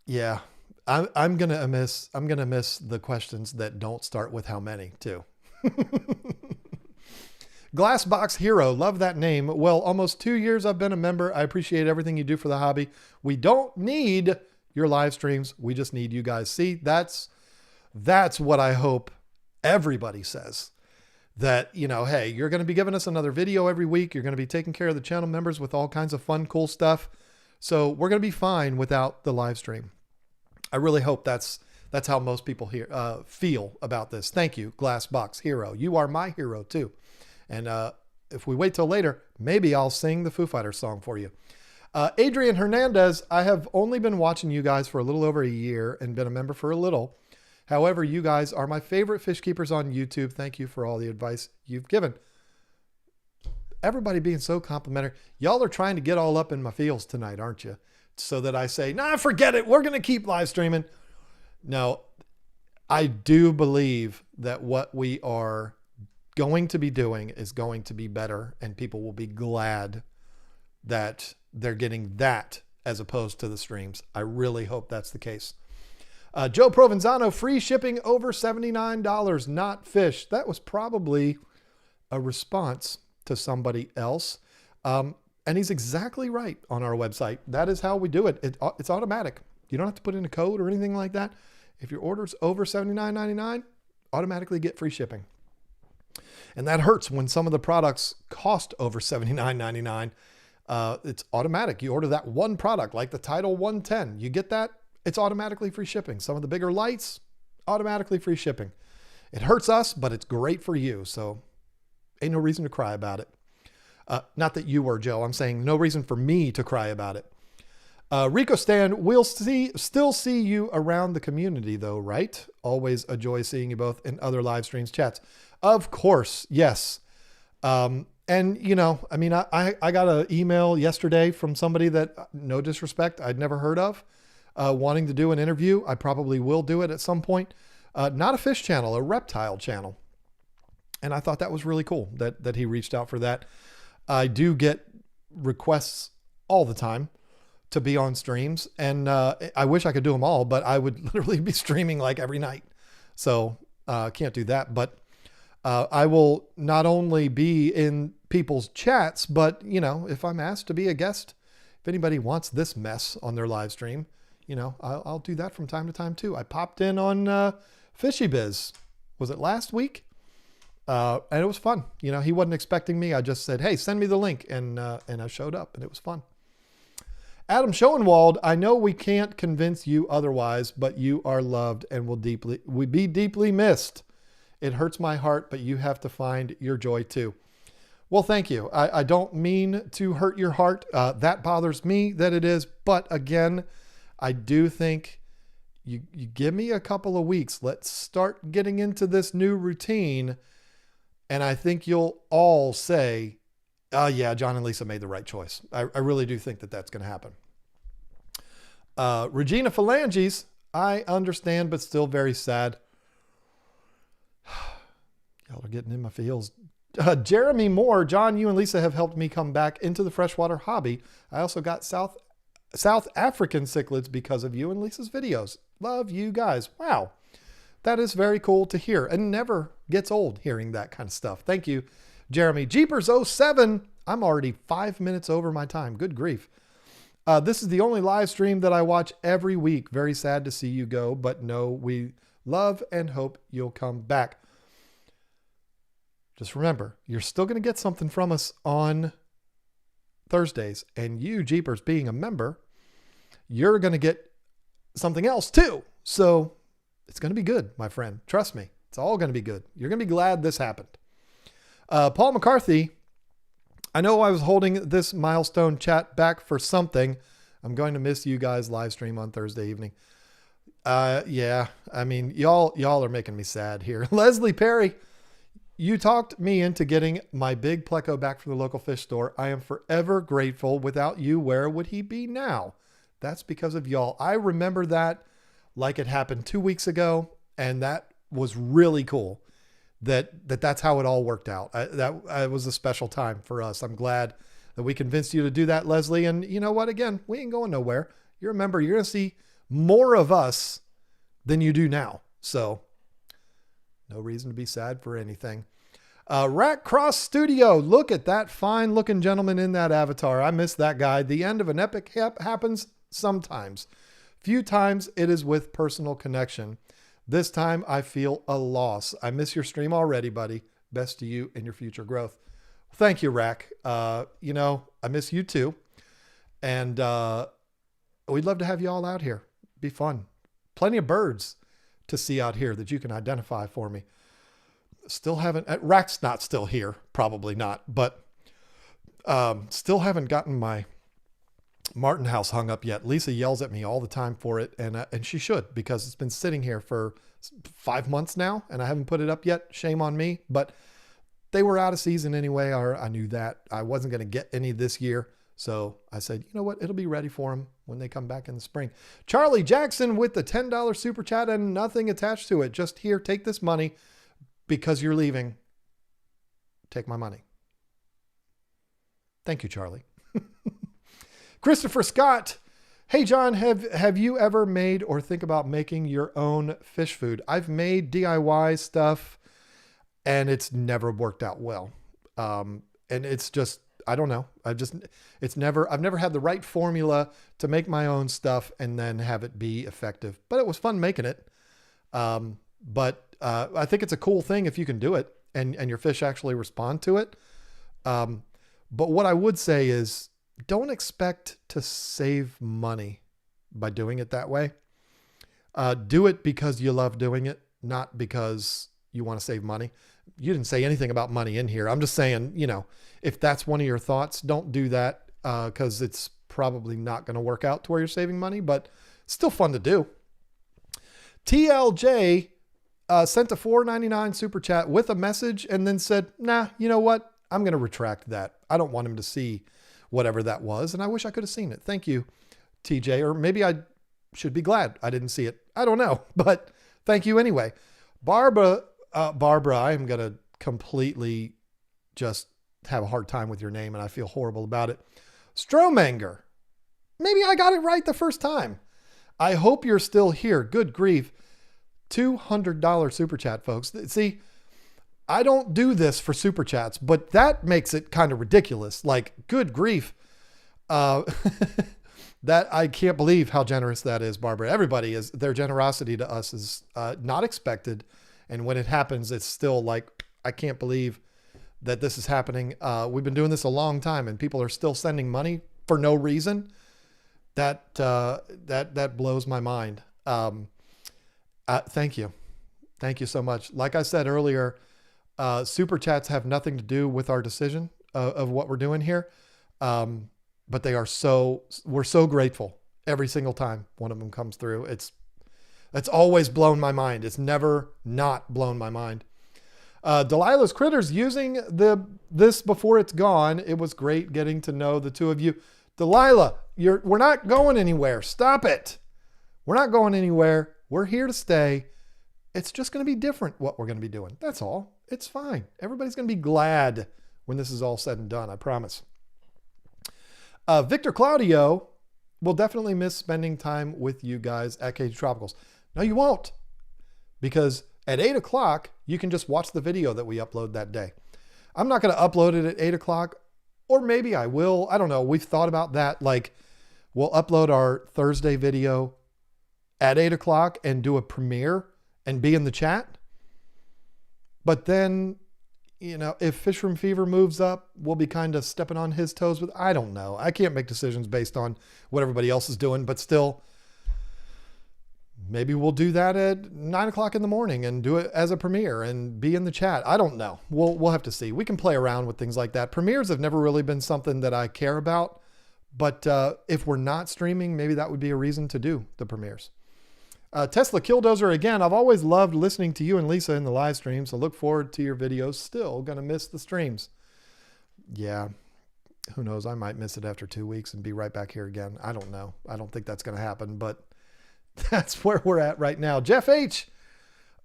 S1: Yeah, I'm gonna miss the questions that don't start with how many too. Glassbox Hero, love that name. Well, almost 2 years I've been a member. I appreciate everything you do for the hobby. We don't need your live streams. We just need you guys. See, that's what I hope everybody says. that, hey, you're going to be giving us another video every week. You're going to be taking care of the channel members with all kinds of fun, cool stuff. So we're going to be fine without the live stream. I really hope that's how most people here feel about this. Thank you, Glassbox Hero. You are my hero too. And if we wait till later, maybe I'll sing the Foo Fighters song for you. Adrian Hernandez, I have only been watching you guys for a little over a year and been a member for a little. However, you guys are my favorite fish keepers on YouTube. Thank you for all the advice you've given. Everybody being so complimentary. Y'all are trying to get all up in my feels tonight, aren't you? So that I say, nah, forget it. We're going to keep live streaming. No, I do believe that what we are going to be doing is going to be better, and people will be glad that they're getting that as opposed to the streams. I really hope that's the case. Joe Provenzano, free shipping over $79, not fish. That was probably a response to somebody else. And he's exactly right on our website. That is how we do it. It's automatic. You don't have to put in a code or anything like that. If your order's over $79.99, automatically get free shipping. And that hurts when some of the products cost over $79.99. It's automatic. You order that one product, like the Tidal 110. You get that, it's automatically free shipping. Some of the bigger lights, automatically free shipping. It hurts us, but it's great for you. So ain't no reason to cry about it. Not that you were, Joe. I'm saying no reason for me to cry about it. Rico Stan, we'll still see you around the community though, right? Always a joy seeing you both in other live streams, chats. Of course, yes. And I mean, I got an email yesterday from somebody that, no disrespect, I'd never heard of, wanting to do an interview. I probably will do it at some point. Not a fish channel, a reptile channel. And I thought that was really cool that he reached out for that. I do get requests all the time to be on streams, and I wish I could do them all, but I would literally be streaming like every night. So can't do that. But I will not only be in people's chats, but if I'm asked to be a guest, if anybody wants this mess on their live stream, I'll do that from time to time too. I popped in on Fishy Biz. Was it last week? And it was fun. He wasn't expecting me. I just said, hey, send me the link. And I showed up, and it was fun. Adam Schoenwald, I know we can't convince you otherwise, but you are loved and will be deeply missed. It hurts my heart, but you have to find your joy too. Well, thank you. I don't mean to hurt your heart. That bothers me that it is. But again, I do think you give me a couple of weeks. Let's start getting into this new routine. And I think you'll all say, yeah, John and Lisa made the right choice. I really do think that that's going to happen. Regina Phalanges, I understand, but still very sad. Y'all are getting in my feels. Jeremy Moore, John, you and Lisa have helped me come back into the freshwater hobby. I also got South African cichlids because of you and Lisa's videos. Love you guys. Wow. That is very cool to hear, and never gets old hearing that kind of stuff. Thank you, Jeremy. Jeepers 07. I'm already 5 minutes over my time. Good grief. This is the only live stream that I watch every week. Very sad to see you go, but no, we love and hope you'll come back. Just remember, you're still going to get something from us on Thursdays, and you, Jeepers, being a member, you're going to get something else too. So it's going to be good, my friend. Trust me. It's all going to be good. You're going to be glad this happened. Paul McCarthy, I know I was holding this milestone chat back for something. I'm going to miss you guys live stream on Thursday evening. Yeah, I mean, y'all are making me sad here. Leslie Perry, you talked me into getting my big pleco back from the local fish store. I am forever grateful. Without you, where would he be now? That's because of y'all. I remember that like it happened 2 weeks ago, and that was really cool. That's how it all worked out. That was a special time for us. I'm glad that we convinced you to do that, Leslie. And you know what? Again, we ain't going nowhere. You remember, you're going to see more of us than you do now. So no reason to be sad for anything. Rat Cross Studio. Look at that fine looking gentleman in that avatar. I miss that guy. The end of an epic happens sometimes. Few times it is with personal connection. This time I feel a loss. I miss your stream already, buddy. Best to you and your future growth. Thank you, Rack. I miss you too. And we'd love to have you all out here. Be fun. Plenty of birds to see out here that you can identify for me. Still haven't, Rack's not still here, probably not, but still haven't gotten my Martin house hung up yet. Lisa yells at me all the time for it, and she should, because it's been sitting here for 5 months now, and I haven't put it up yet. Shame on me, but they were out of season anyway, or I knew that. I wasn't going to get any this year, so I said, you know what? It'll be ready for them when they come back in the spring. Charlie Jackson with the $10 super chat and nothing attached to it. Just here, take this money because you're leaving. Take my money. Thank you, Charlie. Christopher Scott. Hey, John, have you ever made or think about making your own fish food? I've made DIY stuff and it's never worked out well. And it's just, I don't know. I've never had the right formula to make my own stuff and then have it be effective, but it was fun making it. But I think it's a cool thing if you can do it and your fish actually respond to it. But what I would say is don't expect to save money by doing it that way. Do it because you love doing it, not because you want to save money. You didn't say anything about money in here. I'm just saying, if that's one of your thoughts, don't do that because it's probably not going to work out to where you're saving money, but still fun to do. TLJ sent a $4.99 super chat with a message and then said, nah, you know what? I'm going to retract that. I don't want him to see whatever that was. And I wish I could have seen it. Thank you, TJ. Or maybe I should be glad I didn't see it. I don't know, but thank you anyway. Barbara, I am going to completely just have a hard time with your name and I feel horrible about it. Stromanger. Maybe I got it right the first time. I hope you're still here. Good grief. $200 super chat, folks. See, I don't do this for super chats, but that makes it kind of ridiculous. Like, good grief. That I can't believe how generous that is, Barbara. Everybody is, their generosity to us is not expected. And when it happens, it's still like, I can't believe that this is happening. We've been doing this a long time and people are still sending money for no reason. That blows my mind. Thank you. Thank you so much. Like I said earlier, super chats have nothing to do with our decision of what we're doing here. But we're so grateful every single time one of them comes through. It's always blown my mind. It's never not blown my mind. Delilah's Critters using this before it's gone. It was great getting to know the two of you. Delilah, we're not going anywhere. Stop it. We're not going anywhere. We're here to stay. It's just going to be different what we're going to be doing. That's all. It's fine. Everybody's going to be glad when this is all said and done. I promise. Victor Claudio will definitely miss spending time with you guys at KGTropicals. No, you won't. Because at 8 o'clock, you can just watch the video that we upload that day. I'm not going to upload it at 8 o'clock, or maybe I will. I don't know. We've thought about that. Like, we'll upload our Thursday video at 8 o'clock and do a premiere and be in the chat. But then, if Fish Room Fever moves up, we'll be kind of stepping on his toes with, I don't know. I can't make decisions based on what everybody else is doing, but still, maybe we'll do that at 9 o'clock in the morning and do it as a premiere and be in the chat. I don't know. We'll have to see. We can play around with things like that. Premieres have never really been something that I care about, but if we're not streaming, maybe that would be a reason to do the premieres. Tesla Killdozer again. I've always loved listening to you and Lisa in the live streams. So look forward to your videos. Still going to miss the streams. Yeah. Who knows? I might miss it after 2 weeks and be right back here again. I don't know. I don't think that's going to happen, but that's where we're at right now. Jeff H.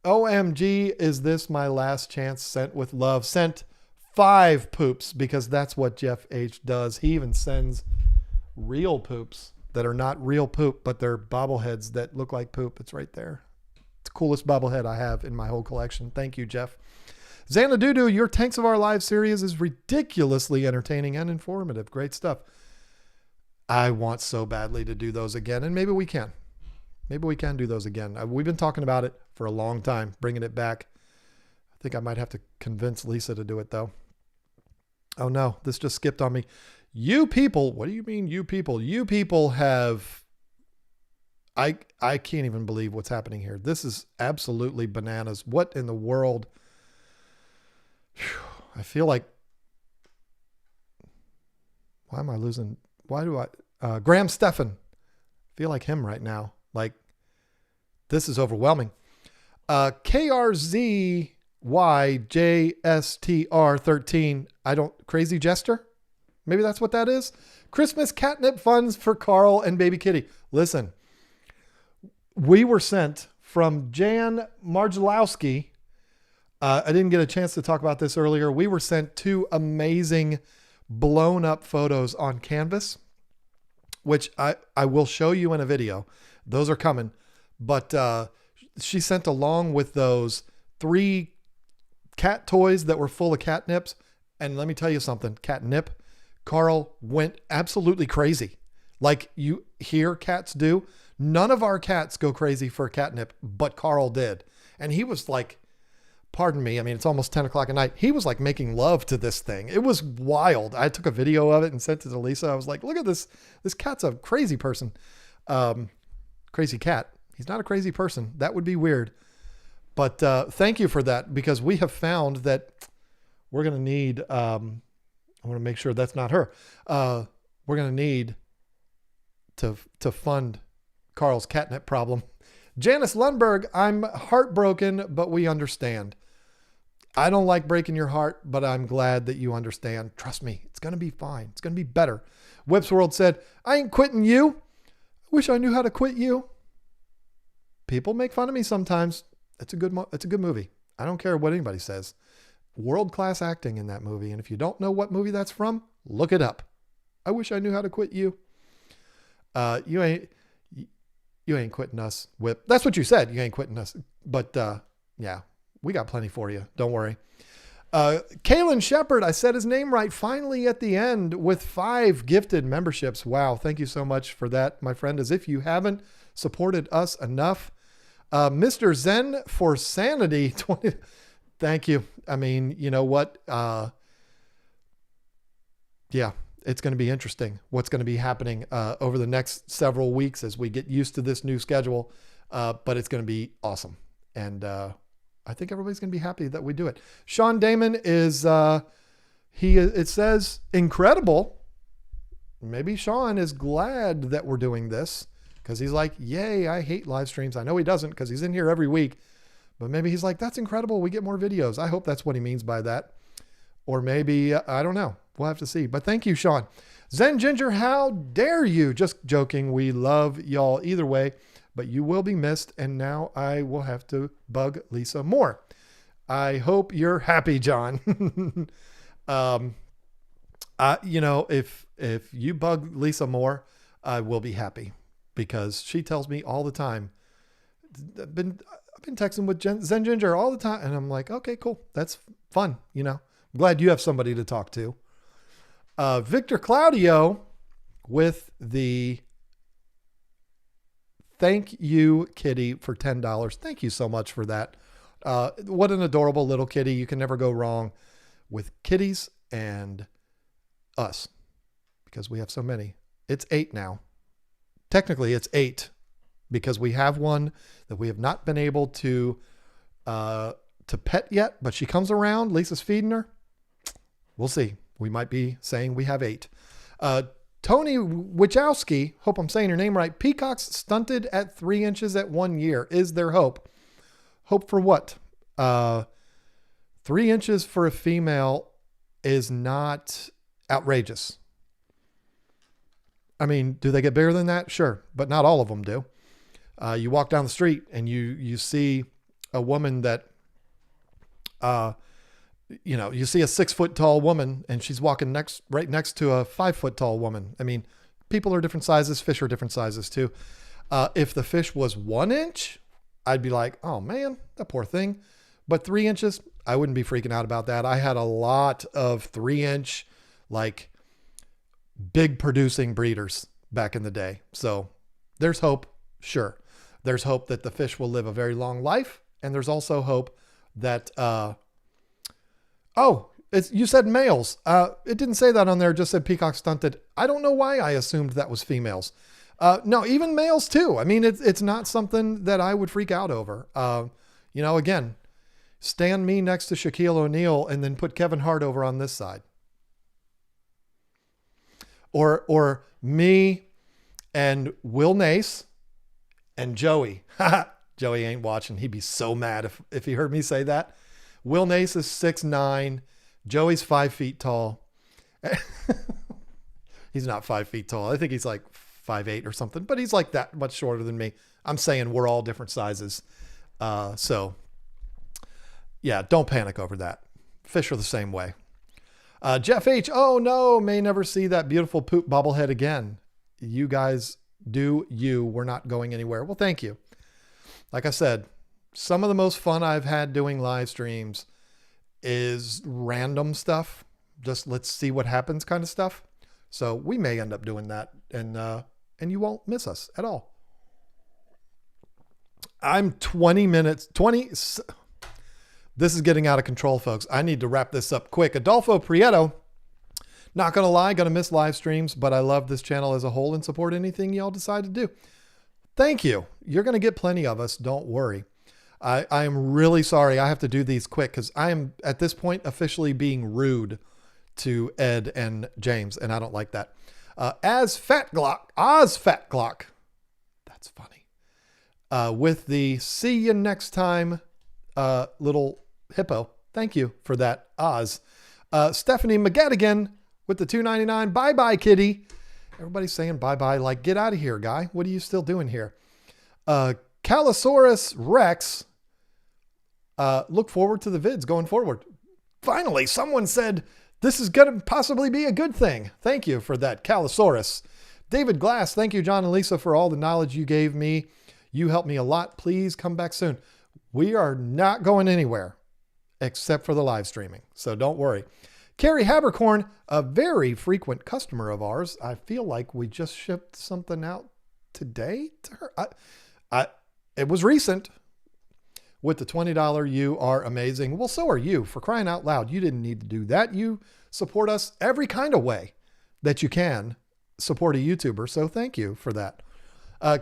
S1: OMG, is this my last chance? Sent with love. Sent 5 poops because that's what Jeff H does. He even sends real poops that are not real poop, but they're bobbleheads that look like poop. It's right there. It's the coolest bobblehead I have in my whole collection. Thank you, Jeff. Xanadudu, your Tanks of Our Lives series is ridiculously entertaining and informative. Great stuff. I want so badly to do those again, and maybe we can. Maybe we can do those again. We've been talking about it for a long time, bringing it back. I think I might have to convince Lisa to do it though. Oh no, this just skipped on me. You people, what do you mean you people? You people have, I can't even believe what's happening here. This is absolutely bananas. What in the world? Whew, I feel like, why am I losing? Why do Graham Stephan, feel like him right now. Like, this is overwhelming. KRZYJSTR13. Crazy Jester? Maybe that's what that is. Christmas catnip funds for Carl and baby Kitty. Listen, we were sent from Jan Marjalowski. I didn't get a chance to talk about this earlier. We were sent 2 amazing blown up photos on canvas, which I will show you in a video. Those are coming. But she sent along with those 3 cat toys that were full of catnips. And let me tell you something, catnip. Carl went absolutely crazy. Like you hear cats do. None of our cats go crazy for catnip, but Carl did. And he was like, pardon me, I mean, it's almost 10 o'clock at night. He was like making love to this thing. It was wild. I took a video of it and sent it to Lisa. I was like, look at this. This cat's a crazy person. Crazy cat. He's not a crazy person. That would be weird. But thank you for that, because we have found that we're going to need, I want to make sure that's not her. We're going to need to fund Carl's catnip problem. Janice Lundberg, I'm heartbroken, but we understand. I don't like breaking your heart, but I'm glad that you understand. Trust me, it's going to be fine. It's going to be better. Whips World said, I ain't quitting you. I wish I knew how to quit you. People make fun of me sometimes. It's a good movie. I don't care what anybody says. World-class acting in that movie. And if you don't know what movie that's from, look it up. I wish I knew how to quit you. You ain't quitting us, Whip. That's what you said. You ain't quitting us. But yeah, we got plenty for you. Don't worry. Kalen Shepard, I said his name right finally at the end with 5 gifted memberships. Wow. Thank you so much for that, my friend. As if you haven't supported us enough. Mr. Zen for Sanity 20. Thank you. I mean, you know what? Yeah, it's going to be interesting what's going to be happening over the next several weeks as we get used to this new schedule. But it's going to be awesome. And I think everybody's going to be happy that we do it. Sean Damon is, it says incredible. Maybe Sean is glad that we're doing this because he's like, yay, I hate live streams. I know he doesn't because he's in here every week. But maybe he's like, that's incredible. We get more videos. I hope that's what he means by that. Or maybe, I don't know. We'll have to see. But thank you, Sean. Zen Ginger, how dare you? Just joking. We love y'all either way. But you will be missed. And now I will have to bug Lisa more. I hope you're happy, John. You know, if you bug Lisa more, I will be happy. Because she tells me all the time. I've been texting with Zen Ginger all the time. And I'm like, okay, cool. That's fun. You know, I'm glad you have somebody to talk to. Victor Claudio with the thank you, kitty, for $10. Thank you so much for that. What an adorable little kitty. You can never go wrong with kitties and us because we have so many. It's 8 now. Technically, it's 8. Because we have one that we have not been able to pet yet, but she comes around. Lisa's feeding her. We'll see. We might be saying we have 8. Tony Wachowski, hope I'm saying your name right. Peacocks stunted at 3 inches at 1 year. Is there hope? Hope for what? 3 inches for a female is not outrageous. I mean, do they get bigger than that? Sure, but not all of them do. You walk down the street and you see a woman that, you see a 6 foot tall woman and she's walking right next to a 5 foot tall woman. I mean, people are different sizes. Fish are different sizes too. If the fish was 1 inch, I'd be like, oh man, that poor thing. But 3 inches, I wouldn't be freaking out about that. I had a lot of 3 inch, like big producing breeders back in the day. So there's hope. Sure. There's hope that the fish will live a very long life. And there's also hope that Oh, you said males. It didn't say that on there. It just said peacock stunted. I don't know why I assumed that was females. No, even males too. I mean, it's not something that I would freak out over. Again, stand me next to Shaquille O'Neal and then put Kevin Hart over on this side. Or me and Will Nace and Joey. Joey ain't watching. He'd be so mad if he heard me say that. Will Nace is 6'9". Joey's 5 feet tall. He's not 5 feet tall. I think he's like 5'8" or something, but he's like that much shorter than me. I'm saying we're all different sizes. So yeah, don't panic over that. Fish are the same way. Jeff H. Oh no, may never see that beautiful poop bobblehead again. You guys do you. We're not going anywhere. Well, thank you. Like I said, some of the most fun I've had doing live streams is random stuff. Just let's see what happens kind of stuff. So we may end up doing that and you won't miss us at all. I'm 20 minutes. This is getting out of control, folks. I need to wrap this up quick. Adolfo Prieto, not going to lie, going to miss live streams, but I love this channel as a whole and support anything y'all decide to do. Thank you. You're going to get plenty of us. Don't worry. I am really sorry. I have to do these quick because I am at this point officially being rude to Ed and James, and I don't like that. Oz Fat Glock. That's funny. With the see you next time little hippo. Thank you for that, Oz. Stephanie McGettigan with the $2.99. Bye-bye, kitty. Everybody's saying bye-bye. Like, get out of here, guy. What are you still doing here? Calosaurus Rex. Look forward to the vids going forward. Finally, someone said this is going to possibly be a good thing. Thank you for that, Calosaurus. David Glass. Thank you, John and Lisa, for all the knowledge you gave me. You helped me a lot. Please come back soon. We are not going anywhere except for the live streaming. So don't worry. Carrie Habercorn, a very frequent customer of ours. I feel like we just shipped something out today to her. It was recent. With the $20, you are amazing. Well, so are you. For crying out loud, you didn't need to do that. You support us every kind of way that you can support a YouTuber. So thank you for that.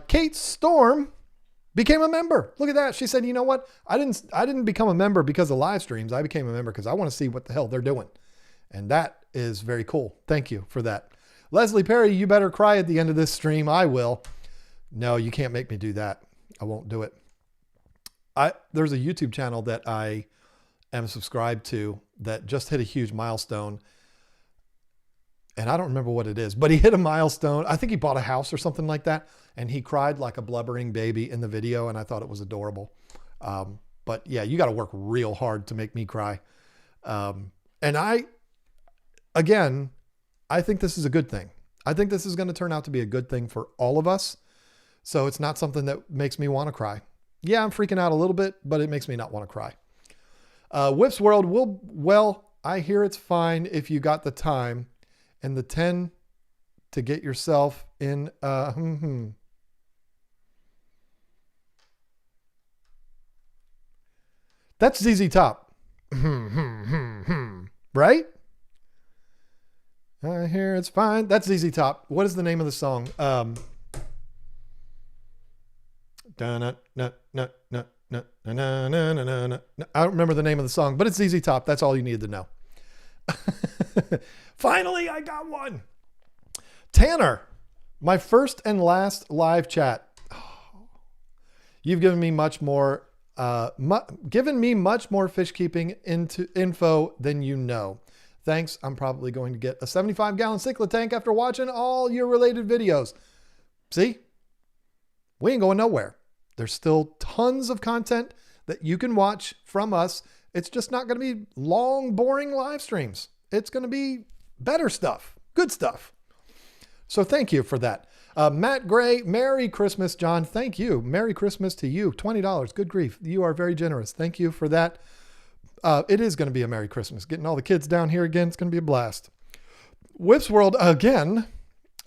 S1: Kate Storm became a member. Look at that. She said, you know what? I didn't become a member because of live streams. I became a member because I want to see what the hell they're doing. And that is very cool. Thank you for that. Leslie Perry, you better cry at the end of this stream. I will. No, you can't make me do that. I won't do it. There's a YouTube channel that I am subscribed to that just hit a huge milestone. And I don't remember what it is, but he hit a milestone. I think he bought a house or something like that. And he cried like a blubbering baby in the video. And I thought it was adorable. But yeah, you got to work real hard to make me cry. And I think this is a good thing. I think this is going to turn out to be a good thing for all of us. So it's not something that makes me want to cry. Yeah, I'm freaking out a little bit, but it makes me not want to cry. Whips World I hear it's fine if you got the time and the 10 to get yourself in. That's ZZ Top. Right? I hear it's fine. That's ZZ Top. What is the name of the song? I don't remember the name of the song, but it's ZZ Top. That's all you needed to know. Finally, I got one. Tanner, my first and last live chat. You've given me much more, fish keeping info than you know. Thanks. I'm probably going to get a 75-gallon cichlid tank after watching all your related videos. See, we ain't going nowhere. There's still tons of content that you can watch from us. It's just not going to be long, boring live streams. It's going to be better stuff, good stuff. So thank you for that. Matt Gray, Merry Christmas, John. Thank you. Merry Christmas to you. $20. Good grief. You are very generous. Thank you for that. It is going to be a Merry Christmas. Getting all the kids down here again, it's going to be a blast. Whips World again.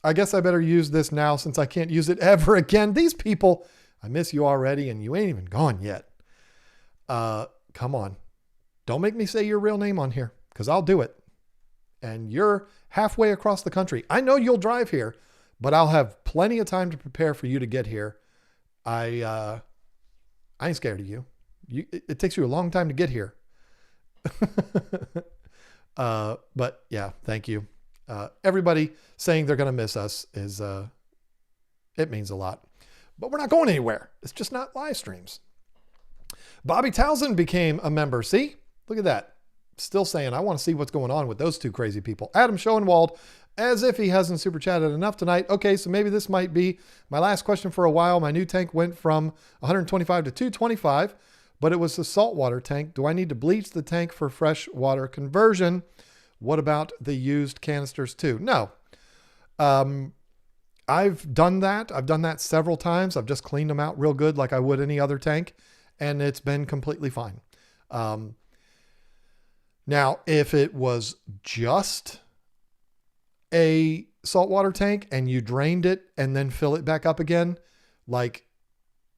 S1: I guess I better use this now since I can't use it ever again. These people, I miss you already and you ain't even gone yet. Come on. Don't make me say your real name on here. because I'll do it. And you're halfway across the country. I know you'll drive here, but I'll have plenty of time to prepare for you to get here. I ain't scared of you. It takes you a long time to get here. But yeah, thank you. Everybody saying they're going to miss us it means a lot, but we're not going anywhere. It's just not live streams. Bobby Townsend became a member. See, look at that. Still saying, I want to see what's going on with those two crazy people. Adam Schoenwald, as if he hasn't super chatted enough tonight. Okay, so maybe this might be my last question for a while. My new tank went from 125 to 225, but it was a saltwater tank. Do I need to bleach the tank for fresh water conversion? What about the used canisters too? No. I've done that. I've done that several times. I've just cleaned them out real good like I would any other tank, and it's been completely fine. Now, if it was just a saltwater tank and you drained it and then fill it back up again, like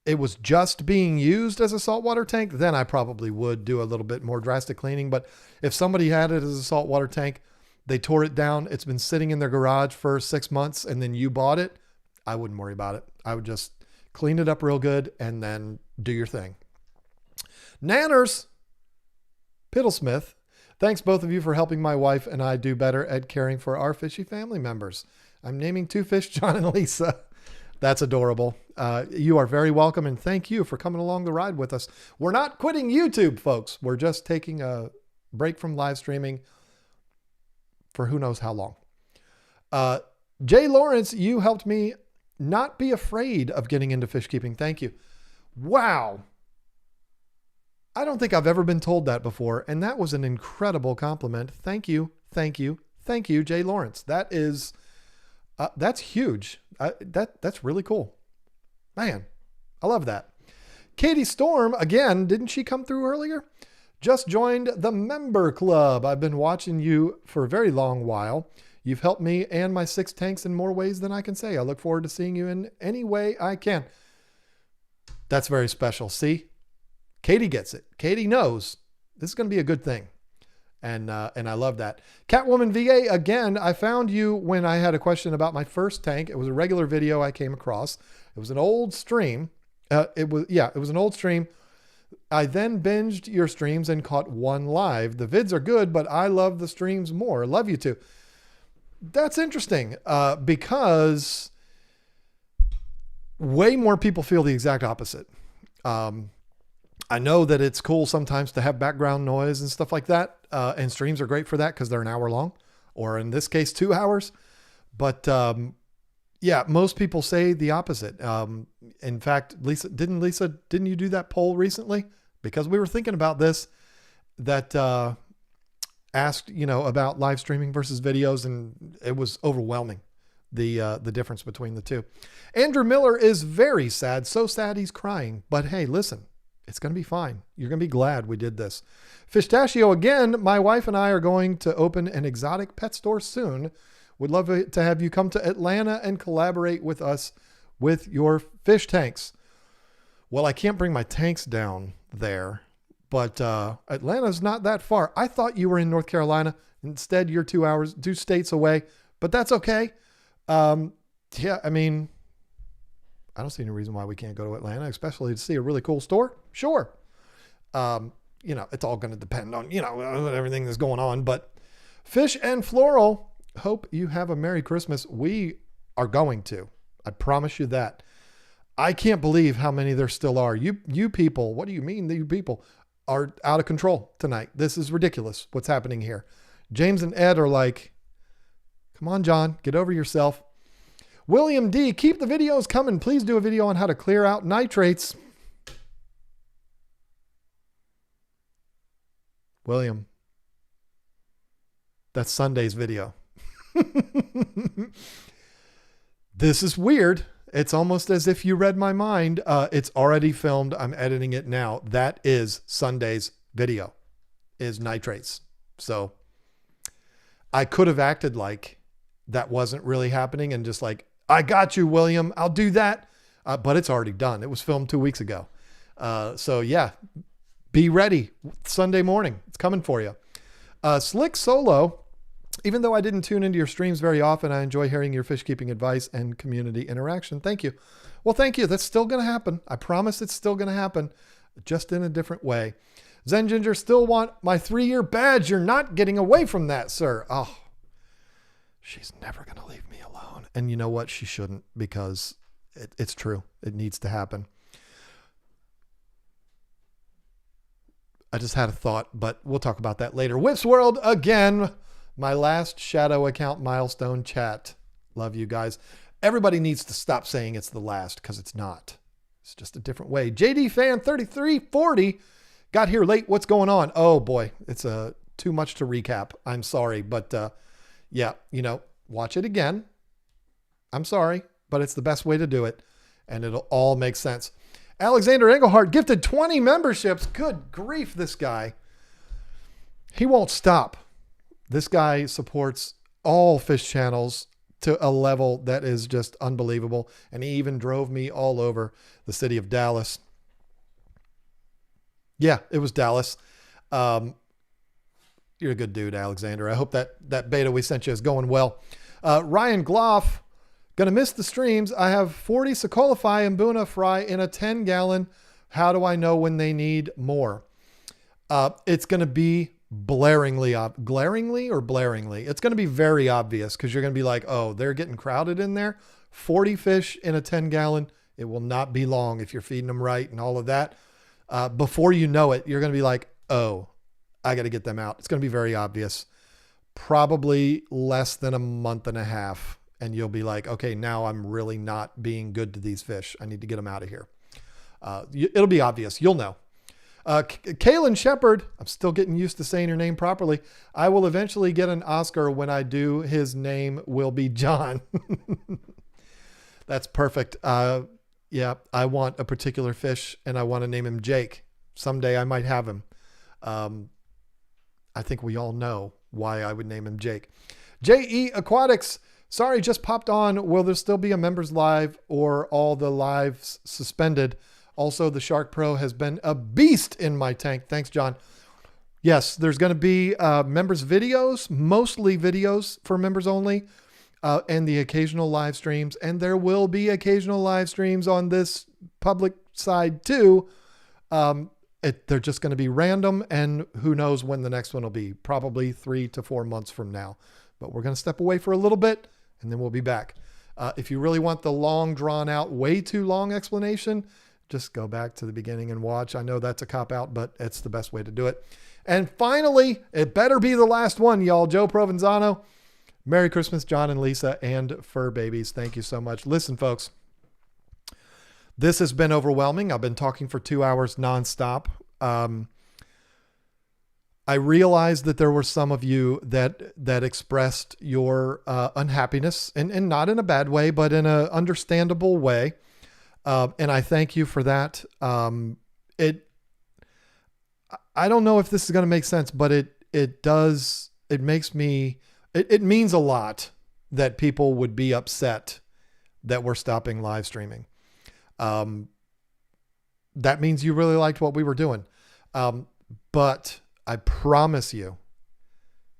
S1: it was just being used as a saltwater tank, then I probably would do a little bit more drastic cleaning. But if somebody had it as a saltwater tank, they tore it down, it's been sitting in their garage for 6 months, and then you bought it, I wouldn't worry about it. I would just clean it up real good and then do your thing. Nanners, Piddlesmith, thanks both of you for helping my wife and I do better at caring for our fishy family members. I'm naming 2 fish, John and Lisa. That's adorable. You are very welcome, and thank you for coming along the ride with us. We're not quitting YouTube, folks. We're just taking a break from live streaming for who knows how long. Jay Lawrence, you helped me not be afraid of getting into fish keeping. Thank you. Wow. I don't think I've ever been told that before, and that was an incredible compliment. Thank you. Thank you. Thank you, Jay Lawrence. That is, that's huge. That's really cool. Man, I love that. Katie Storm, again, didn't she come through earlier? Just joined the member club. I've been watching you for a very long while. You've helped me and my 6 tanks in more ways than I can say. I look forward to seeing you in any way I can. That's very special. See, Katie gets it. Katie knows this is going to be a good thing. And I love that. Catwoman VA, again, I found you when I had a question about my first tank. It was a regular video I came across. It was an old stream. It was an old stream. I then binged your streams and caught one live. The vids are good, but I love the streams more. Love you too. That's interesting because way more people feel the exact opposite. I know that it's cool sometimes to have background noise and stuff like that. And streams are great for that because they're an hour long, or in this case, 2 hours. But yeah, most people say the opposite. In fact, Lisa, didn't you do that poll recently? Because we were thinking about this, that asked, about live streaming versus videos, and it was overwhelming, the difference between the two. Andrew Miller is very sad. So sad he's crying. But hey, listen, it's going to be fine. You're going to be glad we did this. Fishtachio, again, my wife and I are going to open an exotic pet store soon. Would love to have you come to Atlanta and collaborate with us with your fish tanks. Well, I can't bring my tanks down there, but Atlanta's not that far. I thought you were in North Carolina. Instead, you're 2 states away, but that's okay. Yeah, I mean, I don't see any reason why we can't go to Atlanta, especially to see a really cool store. Sure. It's all going to depend on, everything that's going on, but Fish and Floral, hope you have a Merry Christmas. We are going to, I promise you that. I can't believe how many there still are. You people, what do you mean you people are out of control tonight? This is ridiculous. What's happening here? James and Ed are like, come on, John, get over yourself. William D, keep the videos coming. Please do a video on how to clear out nitrates. William, that's Sunday's video. This is weird. It's almost as if you read my mind. It's already filmed. I'm editing it now. That is Sunday's video, is nitrates. So I could have acted like that wasn't really happening and just like, I got you, William. I'll do that. But it's already done. It was filmed 2 weeks ago. So yeah, be ready. Sunday morning. It's coming for you. Slick Solo, even though I didn't tune into your streams very often, I enjoy hearing your fish keeping advice and community interaction. Thank you. Well, thank you. That's still going to happen. I promise it's still going to happen, just in a different way. Zen Ginger, still want my 3-year badge. You're not getting away from that, sir. Oh, she's never going to leave me alone. And you know what? She shouldn't, because it's true. It needs to happen. I just had a thought, but we'll talk about that later. Whips World again. My last shadow account milestone chat. Love you guys. Everybody needs to stop saying it's the last, because it's not. It's just a different way. JD Fan 3340 got here late. What's going on? Oh boy, it's too much to recap. I'm sorry, but yeah, watch it again. I'm sorry, but it's the best way to do it, and it'll all make sense. Alexander Engelhardt gifted 20 memberships. Good grief, this guy. He won't stop. This guy supports all fish channels to a level that is just unbelievable. And he even drove me all over the city of Dallas. Yeah, it was Dallas. You're a good dude, Alexander. I hope that beta we sent you is going well. Ryan Gloff, gonna miss the streams. I have 40 Socolify and Buna fry in a 10-gallon. How do I know when they need more? It's gonna be blaringly. It's going to be very obvious, because you're going to be like, oh, they're getting crowded in there. 40 fish in a 10-gallon. It will not be long if you're feeding them right and all of that. Before you know it, you're going to be like, oh, I got to get them out. It's going to be very obvious. Probably less than a month and a half. And you'll be like, okay, now I'm really not being good to these fish. I need to get them out of here. It'll be obvious. You'll know. Kaylin Shepard, I'm still getting used to saying your name properly. I will eventually get an Oscar when I do. His name will be John. That's perfect. Yeah, I want a particular fish, and I want to name him Jake. Someday I might have him. I think we all know why I would name him Jake. JE Aquatics, sorry, just popped on. Will there still be a members live, or all the lives suspended? Also, the Shark Pro has been a beast in my tank. Thanks, John. Yes, there's going to be members videos, mostly videos for members only, and the occasional live streams. And there will be occasional live streams on this public side too. They're just going to be random, and who knows when the next one will be. Probably 3 to 4 months from now. But we're going to step away for a little bit, and then we'll be back. If you really want the long, drawn out, way too long explanation, just go back to the beginning and watch. I know that's a cop-out, but it's the best way to do it. And finally, it better be the last one, y'all. Joe Provenzano. Merry Christmas, John and Lisa, and fur babies. Thank you so much. Listen, folks, this has been overwhelming. I've been talking for 2 hours nonstop. I realized that there were some of you that expressed your unhappiness, and not in a bad way, but in an understandable way. And I thank you for that. I don't know if this is going to make sense, but it does. It makes me, it means a lot that people would be upset that we're stopping live streaming. That means you really liked what we were doing. But I promise you,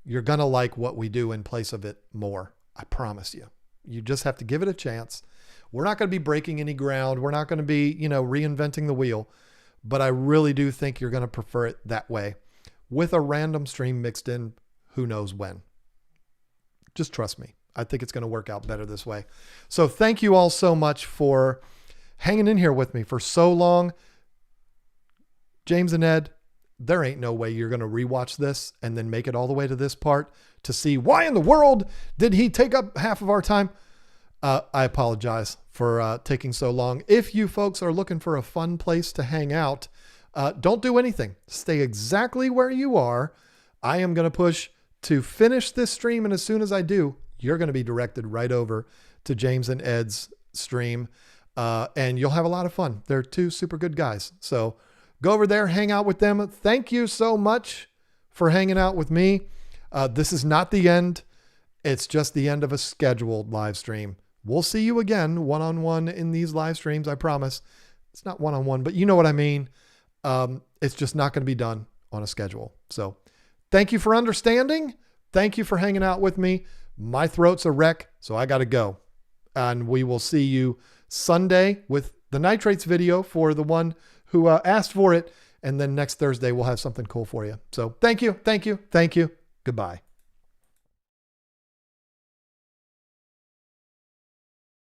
S1: you're going to like what we do in place of it more. I promise you. You just have to give it a chance. We're not going to be breaking any ground. We're not going to be, reinventing the wheel, but I really do think you're going to prefer it that way, with a random stream mixed in, who knows when. Just trust me. I think it's going to work out better this way. So thank you all so much for hanging in here with me for so long. James and Ed, there ain't no way you're going to rewatch this and then make it all the way to this part to see why in the world did he take up half of our time. I apologize for taking so long. If you folks are looking for a fun place to hang out, don't do anything. Stay exactly where you are. I am going to push to finish this stream, and as soon as I do, you're going to be directed right over to James and Ed's stream, and you'll have a lot of fun. They're two super good guys. So go over there, hang out with them. Thank you so much for hanging out with me. This is not the end. It's just the end of a scheduled live stream. We'll see you again one-on-one in these live streams. I promise. It's not one-on-one, but you know what I mean. It's just not going to be done on a schedule. So Thank you for understanding. Thank you for hanging out with me. My throat's a wreck, so I got to go. And we will see you Sunday with the nitrates video for the one who asked for it. And then next Thursday, we'll have something cool for you. So thank you. Thank you. Thank you. Goodbye.